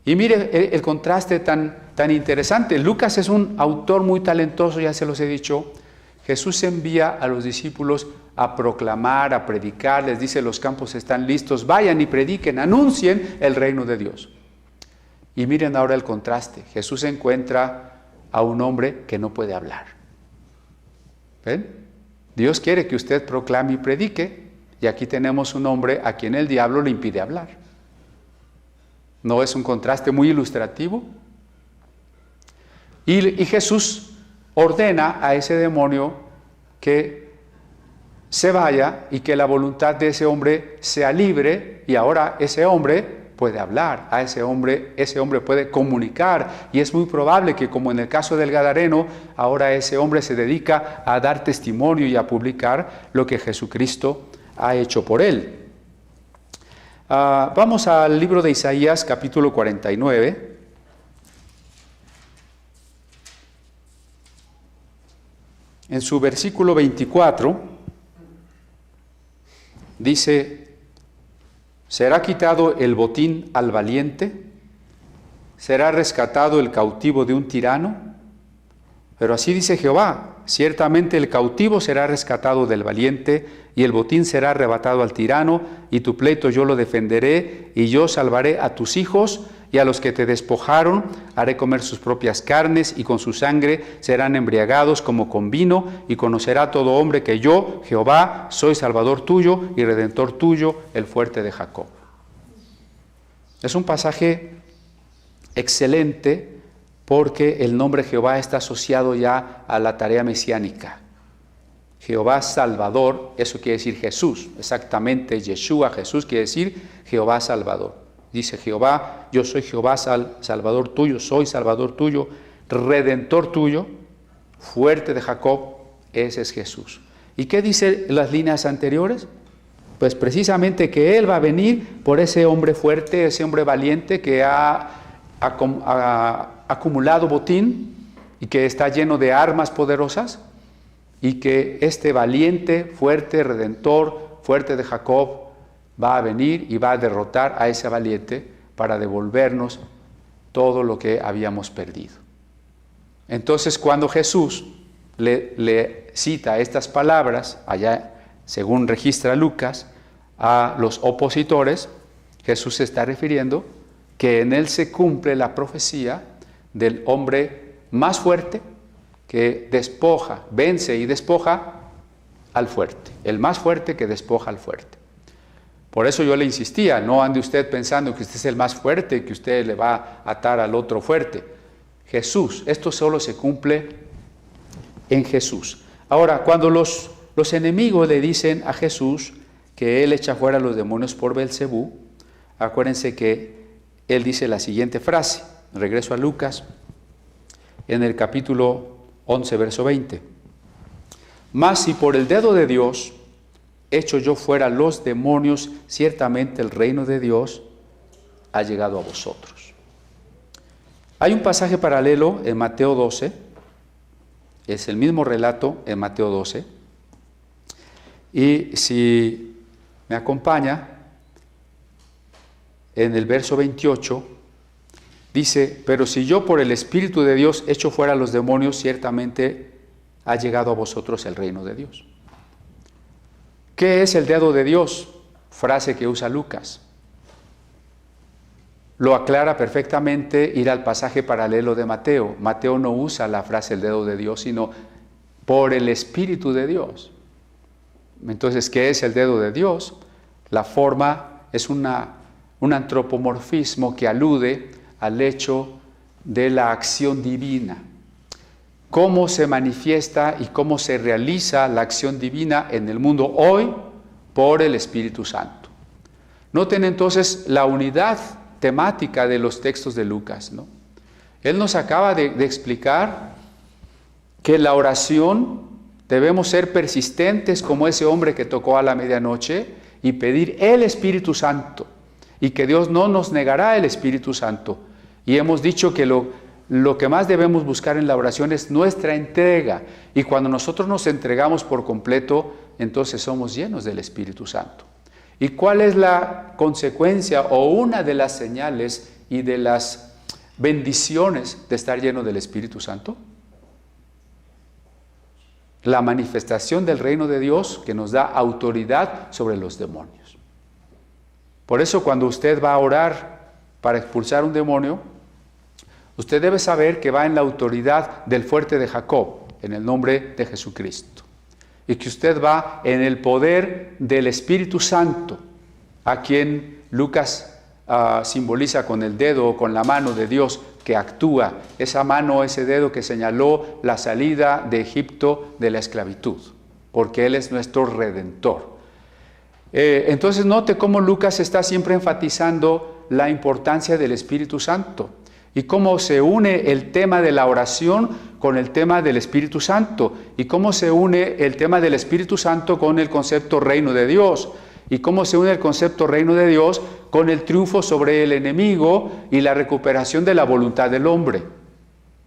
Y mire el contraste tan interesante. Lucas es un autor muy talentoso, ya se los he dicho. Jesús envía a los discípulos a proclamar, a predicar, les dice: los campos están listos, vayan y prediquen, anuncien el reino de Dios. Y miren ahora el contraste. Jesús encuentra a un hombre que no puede hablar. ¿Ven? Dios quiere que usted proclame y predique, y aquí tenemos un hombre a quien el diablo le impide hablar. ¿No es un contraste muy ilustrativo? Y Jesús ordena a ese demonio que se vaya y que la voluntad de ese hombre sea libre, y ahora ese hombre puede hablar, ese hombre puede comunicar, y es muy probable que, como en el caso del Gadareno, ahora ese hombre se dedica a dar testimonio y a publicar lo que Jesucristo ha hecho por él. Vamos al libro de Isaías, capítulo 49. En su versículo 24 dice: ¿será quitado el botín al valiente? ¿Será rescatado el cautivo de un tirano? Pero así dice Jehová: ciertamente el cautivo será rescatado del valiente, y el botín será arrebatado al tirano, y tu pleito yo lo defenderé, y yo salvaré a tus hijos, y a los que te despojaron haré comer sus propias carnes, y con su sangre serán embriagados como con vino, y conocerá todo hombre que yo, Jehová, soy Salvador tuyo y Redentor tuyo, el fuerte de Jacob. Es un pasaje excelente porque el nombre Jehová está asociado ya a la tarea mesiánica. Jehová Salvador, eso quiere decir Jesús, exactamente Yeshua, Jesús quiere decir Jehová Salvador. Dice Jehová: yo soy Jehová Salvador tuyo, soy Salvador tuyo, Redentor tuyo, fuerte de Jacob, ese es Jesús. ¿Y qué dice las líneas anteriores? Pues precisamente que Él va a venir por ese hombre fuerte, ese hombre valiente que ha acumulado botín y que está lleno de armas poderosas, y que este valiente, fuerte, Redentor, fuerte de Jacob, va a venir y va a derrotar a ese valiente para devolvernos todo lo que habíamos perdido. Entonces, cuando Jesús le cita estas palabras, allá, según registra Lucas, a los opositores, Jesús se está refiriendo que en él se cumple la profecía del hombre más fuerte que despoja, vence y despoja al fuerte, el más fuerte que despoja al fuerte. Por eso yo le insistía: no ande usted pensando que usted es el más fuerte y que usted le va a atar al otro fuerte. Jesús, esto solo se cumple en Jesús. Ahora, cuando los enemigos le dicen a Jesús que Él echa fuera a los demonios por Belcebú, acuérdense que Él dice la siguiente frase. Regreso a Lucas, en el capítulo 11, verso 20. Mas si por el dedo de Dios echo yo fuera los demonios, ciertamente el reino de Dios ha llegado a vosotros. Hay un pasaje paralelo en Mateo 12, es el mismo relato en Mateo 12, y si me acompaña, en el verso 28, dice: pero si yo por el Espíritu de Dios echo fuera los demonios, ciertamente ha llegado a vosotros el reino de Dios. ¿Qué es el dedo de Dios? Frase que usa Lucas. Lo aclara perfectamente ir al pasaje paralelo de Mateo. Mateo no usa la frase el dedo de Dios, sino por el Espíritu de Dios. Entonces, ¿qué es el dedo de Dios? La forma es un antropomorfismo que alude al hecho de la acción divina. Cómo se manifiesta y cómo se realiza la acción divina en el mundo hoy por el Espíritu Santo. Noten entonces la unidad temática de los textos de Lucas, ¿no? Él nos acaba de explicar que la oración debemos ser persistentes como ese hombre que tocó a la medianoche y pedir el Espíritu Santo, y que Dios no nos negará el Espíritu Santo. Y hemos dicho que lo que más debemos buscar en la oración es nuestra entrega, y cuando nosotros nos entregamos por completo, entonces somos llenos del Espíritu Santo. ¿Y cuál es la consecuencia o una de las señales y de las bendiciones de estar lleno del Espíritu Santo? La manifestación del reino de Dios, que nos da autoridad sobre los demonios. Por eso, cuando usted va a orar para expulsar un demonio, usted debe saber que va en la autoridad del fuerte de Jacob, en el nombre de Jesucristo. Y que usted va en el poder del Espíritu Santo, a quien Lucas simboliza con el dedo o con la mano de Dios que actúa. Esa mano, ese dedo que señaló la salida de Egipto de la esclavitud, porque Él es nuestro Redentor. Entonces note cómo Lucas está siempre enfatizando la importancia del Espíritu Santo y cómo se une el tema de la oración con el tema del Espíritu Santo y cómo se une el tema del Espíritu Santo con el concepto reino de Dios y cómo se une el concepto reino de Dios con el triunfo sobre el enemigo y la recuperación de la voluntad del hombre.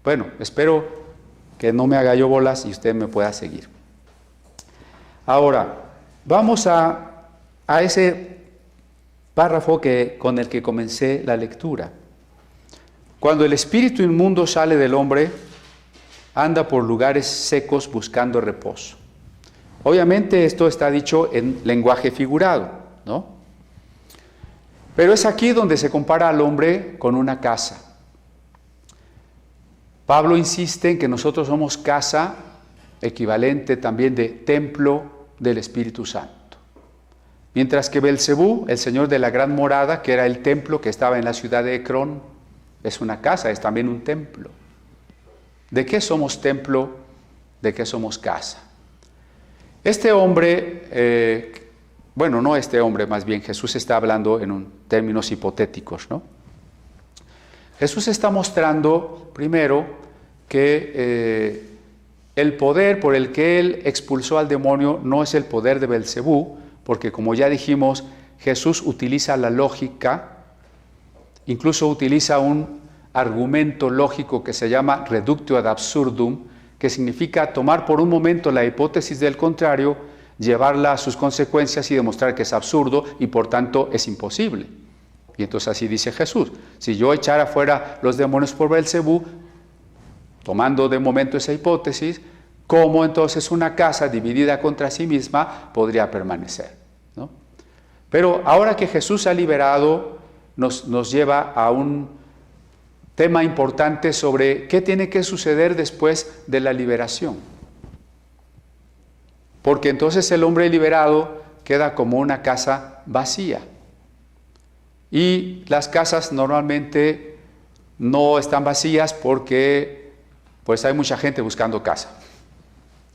Bueno, espero que no me haga yo bolas y usted me pueda seguir. Ahora, vamos a ese párrafo con el que comencé la lectura. Cuando el espíritu inmundo sale del hombre, anda por lugares secos buscando reposo. Obviamente esto está dicho en lenguaje figurado, ¿no? Pero es aquí donde se compara al hombre con una casa. Pablo insiste en que nosotros somos casa, equivalente también de templo del Espíritu Santo. Mientras que Belcebú, el señor de la gran morada, que era el templo que estaba en la ciudad de Ecrón, es una casa, es también un templo. ¿De qué somos templo? ¿De qué somos casa? Este hombre, no este hombre, más bien Jesús está hablando en términos hipotéticos, ¿no? Jesús está mostrando, primero, que el poder por el que él expulsó al demonio no es el poder de Belcebú, porque como ya dijimos, Jesús utiliza la lógica, incluso utiliza un argumento lógico que se llama reductio ad absurdum, que significa tomar por un momento la hipótesis del contrario, llevarla a sus consecuencias y demostrar que es absurdo y por tanto es imposible. Y entonces así dice Jesús: si yo echara fuera los demonios por Belcebú, tomando de momento esa hipótesis, ¿cómo entonces una casa dividida contra sí misma podría permanecer? ¿No? Pero ahora que Jesús ha liberado, nos lleva a un tema importante sobre qué tiene que suceder después de la liberación. Porque entonces el hombre liberado queda como una casa vacía. Y las casas normalmente no están vacías porque pues hay mucha gente buscando casa.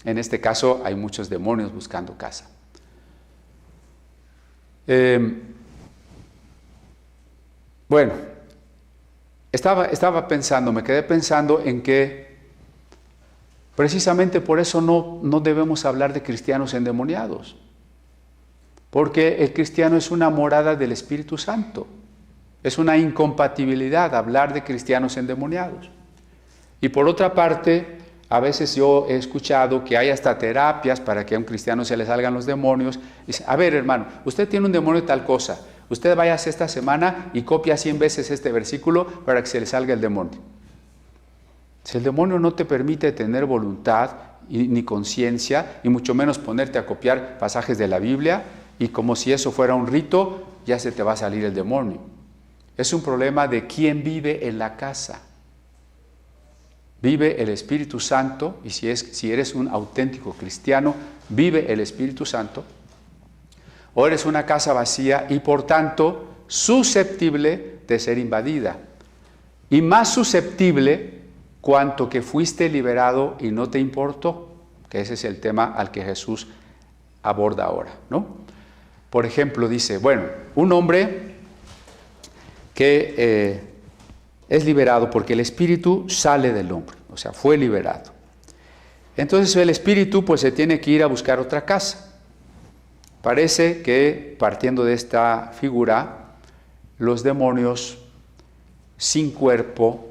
En este caso hay muchos demonios buscando casa. Me quedé pensando en que precisamente por eso no debemos hablar de cristianos endemoniados. Porque el cristiano es una morada del Espíritu Santo. Es una incompatibilidad hablar de cristianos endemoniados. Y por otra parte, a veces yo he escuchado que hay hasta terapias para que a un cristiano se le salgan los demonios. Dice: a ver, hermano, usted tiene un demonio de tal cosa. Usted váyase esta semana y copia 100 veces este versículo para que se le salga el demonio. Si el demonio no te permite tener voluntad ni conciencia, y mucho menos ponerte a copiar pasajes de la Biblia, y como si eso fuera un rito, ya se te va a salir el demonio. Es un problema de quién vive en la casa. Vive el Espíritu Santo, y si eres un auténtico cristiano, vive el Espíritu Santo, o eres una casa vacía y por tanto susceptible de ser invadida. Y más susceptible cuanto que fuiste liberado y no te importó, que ese es el tema al que Jesús aborda ahora, ¿no? Por ejemplo, dice, un hombre que es liberado porque el espíritu sale del hombre, o sea, fue liberado. Entonces el espíritu pues se tiene que ir a buscar otra casa. Parece que, partiendo de esta figura, los demonios sin cuerpo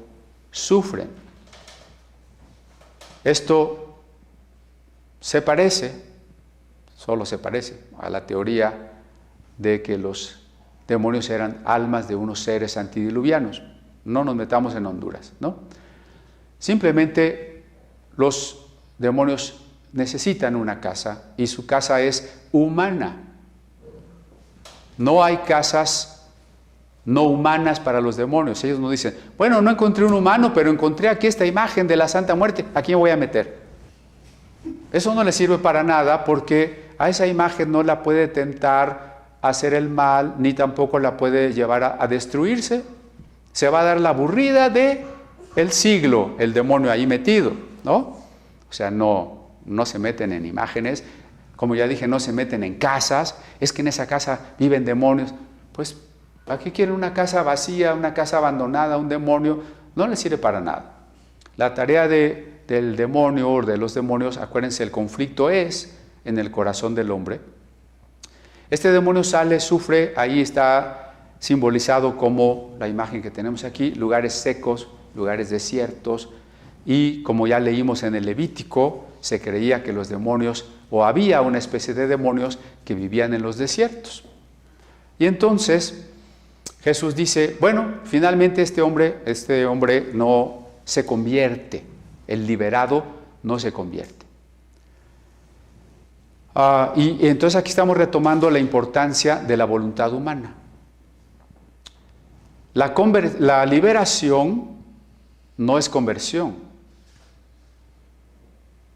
sufren. Esto solo se parece a la teoría de que los demonios eran almas de unos seres antidiluvianos. No nos metamos en Honduras, ¿no? Simplemente los demonios necesitan una casa y su casa es humana. No hay casas no humanas para los demonios. Ellos no dicen, no encontré un humano, pero encontré aquí esta imagen de la Santa Muerte, ¿a quién voy a meter? Eso no le sirve para nada porque a esa imagen no la puede tentar a hacer el mal, ni tampoco la puede llevar a destruirse. Se va a dar la aburrida de el siglo, el demonio ahí metido, ¿no? O sea, no se meten en imágenes, como ya dije, no se meten en casas, es que en esa casa viven demonios. Pues ¿Para qué quieren una casa vacía, una casa abandonada, un demonio? No les sirve para nada. La tarea del demonio o de los demonios, acuérdense, el conflicto es en el corazón del hombre. Este demonio sale, sufre, ahí está simbolizado como la imagen que tenemos aquí, lugares secos, lugares desiertos, y como ya leímos en el Levítico, se creía que los demonios, o había una especie de demonios que vivían en los desiertos. Y entonces Jesús dice, bueno, finalmente este hombre no se convierte, el liberado no se convierte. Y entonces aquí estamos retomando la importancia de la voluntad humana. La liberación no es conversión.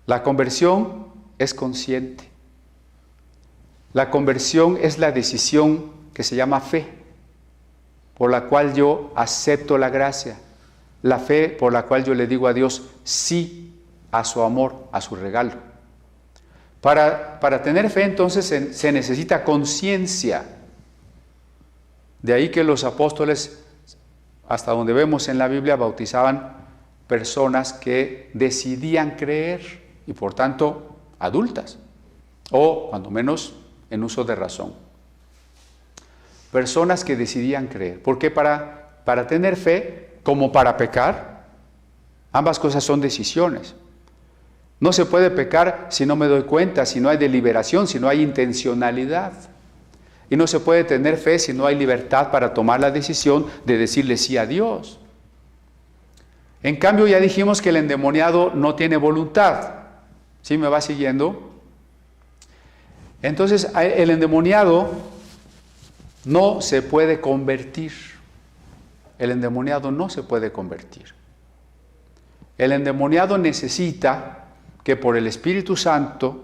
La conversión es consciente. La conversión es la decisión que se llama fe, por la cual yo acepto la gracia. La fe por la cual yo le digo a Dios sí a su amor, a su regalo. Para tener fe entonces se necesita conciencia. De ahí que los apóstoles, hasta donde vemos en la Biblia, bautizaban personas que decidían creer y por tanto adultas, o cuando menos en uso de razón. Personas que decidían creer, porque para tener fe, como para pecar, ambas cosas son decisiones. No se puede pecar si no me doy cuenta, si no hay deliberación, si no hay intencionalidad. Y no se puede tener fe si no hay libertad para tomar la decisión de decirle sí a Dios. En cambio, ya dijimos que el endemoniado no tiene voluntad. ¿Sí me va siguiendo? Entonces, el endemoniado no se puede convertir. El endemoniado no se puede convertir. El endemoniado necesita que por el Espíritu Santo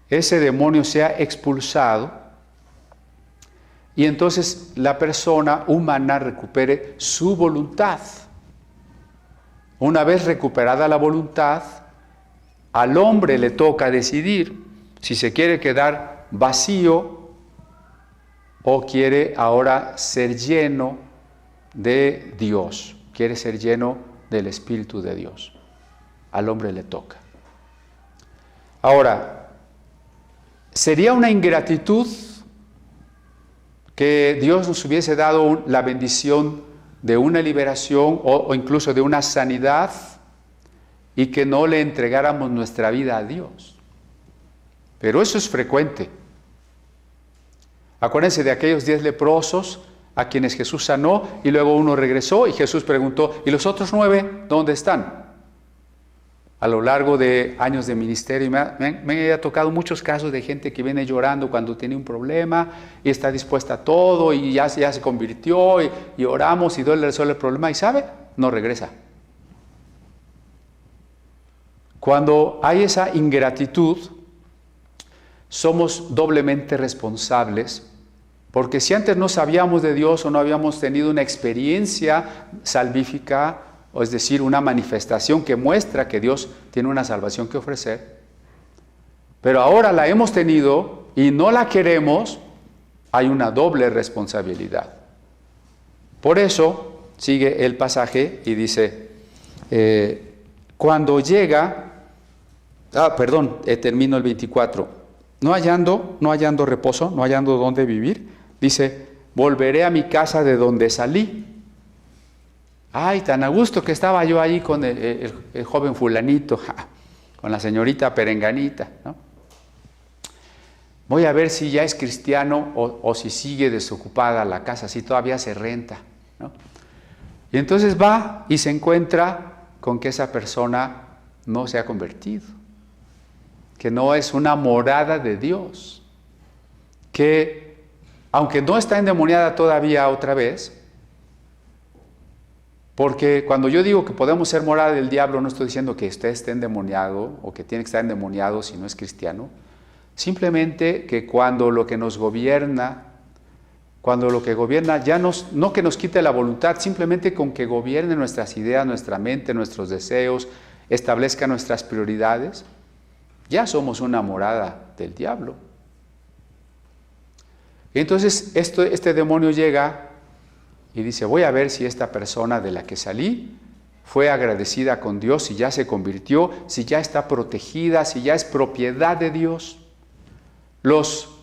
ese demonio sea expulsado y entonces la persona humana recupere su voluntad. Una vez recuperada la voluntad, al hombre le toca decidir si se quiere quedar vacío o quiere ahora ser lleno de Dios, quiere ser lleno del Espíritu de Dios. Al hombre le toca. Ahora, sería una ingratitud que Dios nos hubiese dado la bendición de una liberación o incluso de una sanidad y que no le entregáramos nuestra vida a Dios. Pero eso es frecuente. Acuérdense de aquellos 10 leprosos a quienes Jesús sanó y luego uno regresó y Jesús preguntó, ¿y los otros 9 dónde están? A lo largo de años de ministerio me ha tocado muchos casos de gente que viene llorando cuando tiene un problema y está dispuesta a todo y ya se convirtió y oramos y Dios le resuelve el problema y ¿sabe? No regresa. Cuando hay esa ingratitud, somos doblemente responsables, porque si antes no sabíamos de Dios o no habíamos tenido una experiencia salvífica, o es decir, una manifestación que muestra que Dios tiene una salvación que ofrecer, pero ahora la hemos tenido y no la queremos, hay una doble responsabilidad. Por eso sigue el pasaje y dice, cuando llega, termino el 24, no hallando reposo, no hallando dónde vivir, dice, volveré a mi casa de donde salí. Ay, tan a gusto que estaba yo ahí con el joven fulanito, con la señorita perenganita, ¿no? Voy a ver si ya es cristiano o si sigue desocupada la casa, si todavía se renta, ¿no? Y entonces va y se encuentra con que esa persona no se ha convertido, que no es una morada de Dios, que aunque no está endemoniada todavía otra vez, porque cuando yo digo que podemos ser morada del diablo, no estoy diciendo que usted esté endemoniado o que tiene que estar endemoniado si no es cristiano. Simplemente que cuando lo que nos gobierna, ya no que nos quite la voluntad, simplemente con que gobierne nuestras ideas, nuestra mente, nuestros deseos, establezca nuestras prioridades, ya somos una morada del diablo. Y entonces este demonio llega y dice, voy a ver si esta persona de la que salí fue agradecida con Dios, si ya se convirtió, si ya está protegida, si ya es propiedad de Dios. Los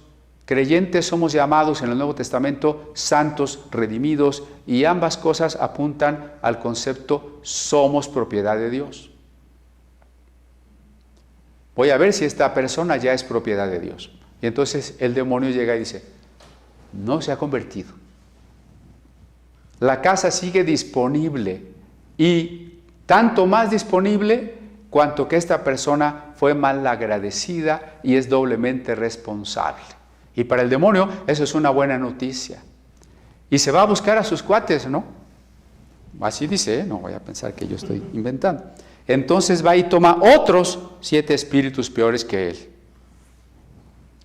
creyentes somos llamados en el Nuevo Testamento santos, redimidos, y ambas cosas apuntan al concepto somos propiedad de Dios. Voy a ver si esta persona ya es propiedad de Dios. Y entonces el demonio llega y dice, no se ha convertido. La casa sigue disponible, y tanto más disponible cuanto que esta persona fue mal agradecida y es doblemente responsable. Y para el demonio eso es una buena noticia. Y se va a buscar a sus cuates, ¿no? Así dice, no voy a pensar que yo estoy inventando. Entonces va y toma otros 7 espíritus peores que él.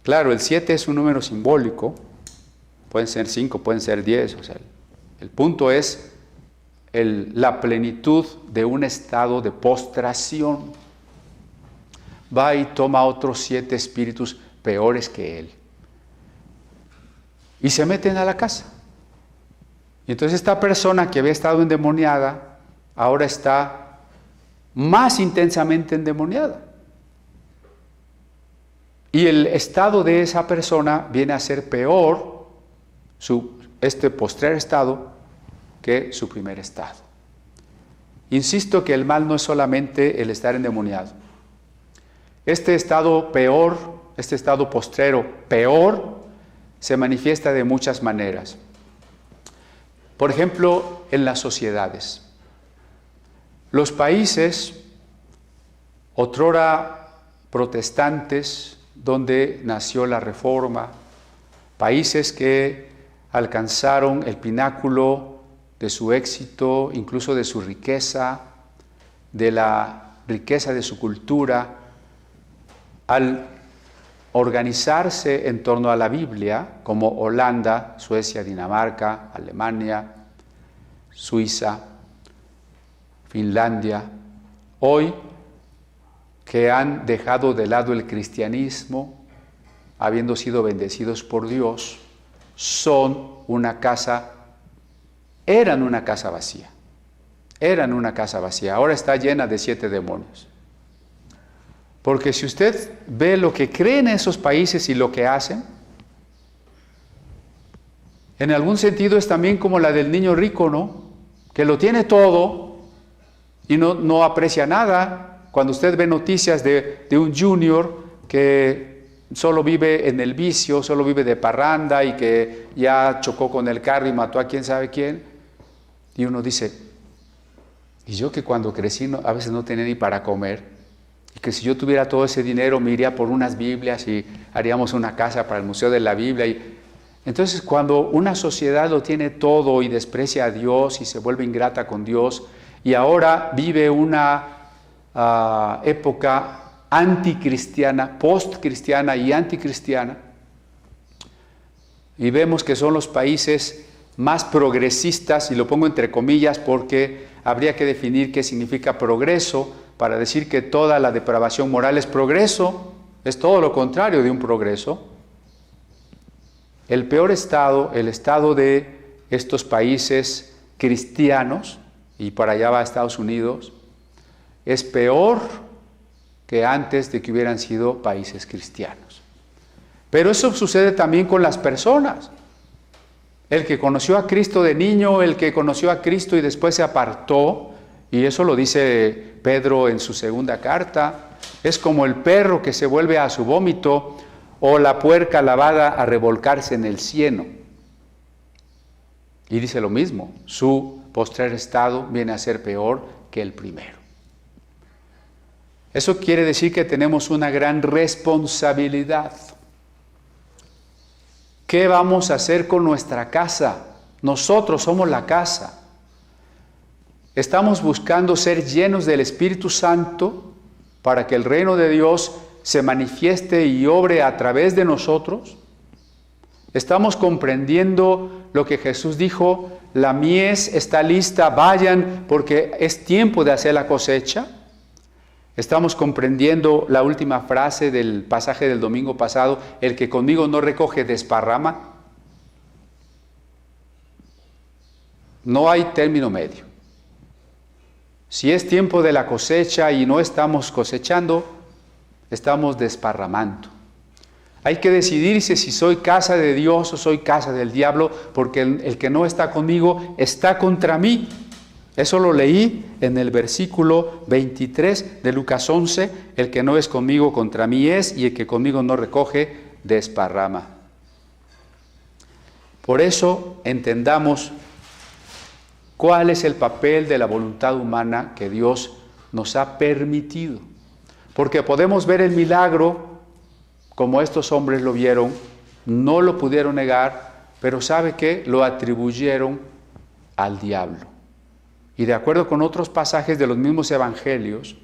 Claro, el 7 es un número simbólico, pueden ser 5, pueden ser 10, o sea, el punto es la plenitud de un estado de postración. Va y toma otros 7 espíritus peores que él. Y se meten a la casa. Y entonces esta persona que había estado endemoniada, ahora está más intensamente endemoniada. Y el estado de esa persona viene a ser peor, este postrer estado, que su primer estado. Insisto que el mal no es solamente el estar endemoniado. Este estado peor, este estado postrero peor, se manifiesta de muchas maneras. Por ejemplo, en las sociedades. Los países, otrora protestantes, donde nació la Reforma, países que alcanzaron el pináculo de su éxito, incluso de su riqueza, de la riqueza de su cultura, al organizarse en torno a la Biblia, como Holanda, Suecia, Dinamarca, Alemania, Suiza, Finlandia, hoy que han dejado de lado el cristianismo, habiendo sido bendecidos por Dios, eran una casa vacía. Eran una casa vacía, ahora está llena de 7 demonios. Porque si usted ve lo que creen esos países y lo que hacen, en algún sentido es también como la del niño rico, ¿no? Que lo tiene todo y no aprecia nada. Cuando usted ve noticias de un junior que solo vive en el vicio, solo vive de parranda y que ya chocó con el carro y mató a quién sabe quién, y uno dice, y yo que cuando crecí a veces no tenía ni para comer, y que si yo tuviera todo ese dinero me iría por unas Biblias y haríamos una casa para el Museo de la Biblia. Entonces cuando una sociedad lo tiene todo y desprecia a Dios y se vuelve ingrata con Dios, y ahora vive una época anticristiana, postcristiana y anticristiana, y vemos que son los países más progresistas, y lo pongo entre comillas porque habría que definir qué significa progreso, para decir que toda la depravación moral es progreso, es todo lo contrario de un progreso. El peor estado, el estado de estos países cristianos, y para allá va Estados Unidos, es peor que antes de que hubieran sido países cristianos. Pero eso sucede también con las personas. El que conoció a Cristo de niño, el que conoció a Cristo y después se apartó, y eso lo dice Pedro en su segunda carta, es como el perro que se vuelve a su vómito o la puerca lavada a revolcarse en el cieno. Y dice lo mismo, su postrer estado viene a ser peor que el primero. Eso quiere decir que tenemos una gran responsabilidad. ¿Qué vamos a hacer con nuestra casa? Nosotros somos la casa. Estamos buscando ser llenos del Espíritu Santo para que el reino de Dios se manifieste y obre a través de nosotros. Estamos comprendiendo lo que Jesús dijo, la mies está lista, vayan porque es tiempo de hacer la cosecha. Estamos comprendiendo la última frase del pasaje del domingo pasado, el que conmigo no recoge desparrama. No hay término medio. Si es tiempo de la cosecha y no estamos cosechando, estamos desparramando. Hay que decidirse si soy casa de Dios o soy casa del diablo, porque el que no está conmigo está contra mí. Eso lo leí en el versículo 23 de Lucas 11, el que no es conmigo contra mí es, y el que conmigo no recoge, desparrama. Por eso entendamos cuál es el papel de la voluntad humana que Dios nos ha permitido. Porque podemos ver el milagro como estos hombres lo vieron, no lo pudieron negar, pero ¿sabe qué? Lo atribuyeron al diablo. Y de acuerdo con otros pasajes de los mismos evangelios,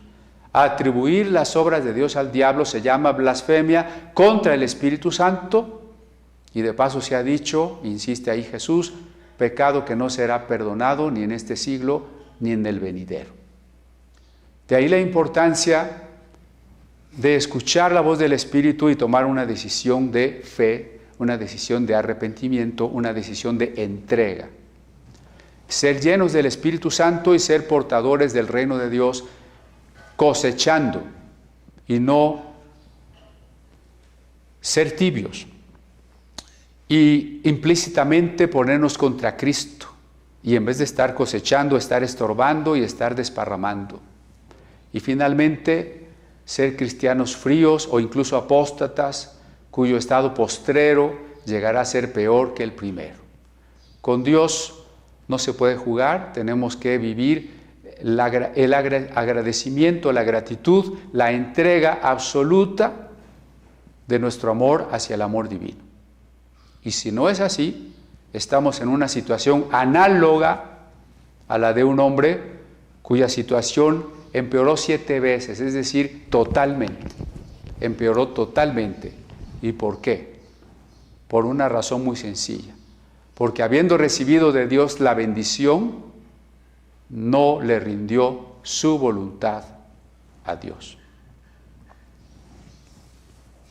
atribuir las obras de Dios al diablo se llama blasfemia contra el Espíritu Santo, y de paso se ha dicho, insiste ahí Jesús, pecado que no será perdonado ni en este siglo ni en el venidero. De ahí la importancia de escuchar la voz del Espíritu y tomar una decisión de fe, una decisión de arrepentimiento, una decisión de entrega. Ser llenos del Espíritu Santo y ser portadores del reino de Dios, cosechando y no ser tibios y implícitamente ponernos contra Cristo y en vez de estar cosechando, estar estorbando y estar desparramando. Y finalmente, ser cristianos fríos o incluso apóstatas, cuyo estado postrero llegará a ser peor que el primero. Con Dios no se puede jugar, tenemos que vivir el agradecimiento, la gratitud, la entrega absoluta de nuestro amor hacia el amor divino. Y si no es así, estamos en una situación análoga a la de un hombre cuya situación empeoró 7 veces, es decir, totalmente. Empeoró totalmente. ¿Y por qué? Por una razón muy sencilla. Porque habiendo recibido de Dios la bendición, no le rindió su voluntad a Dios.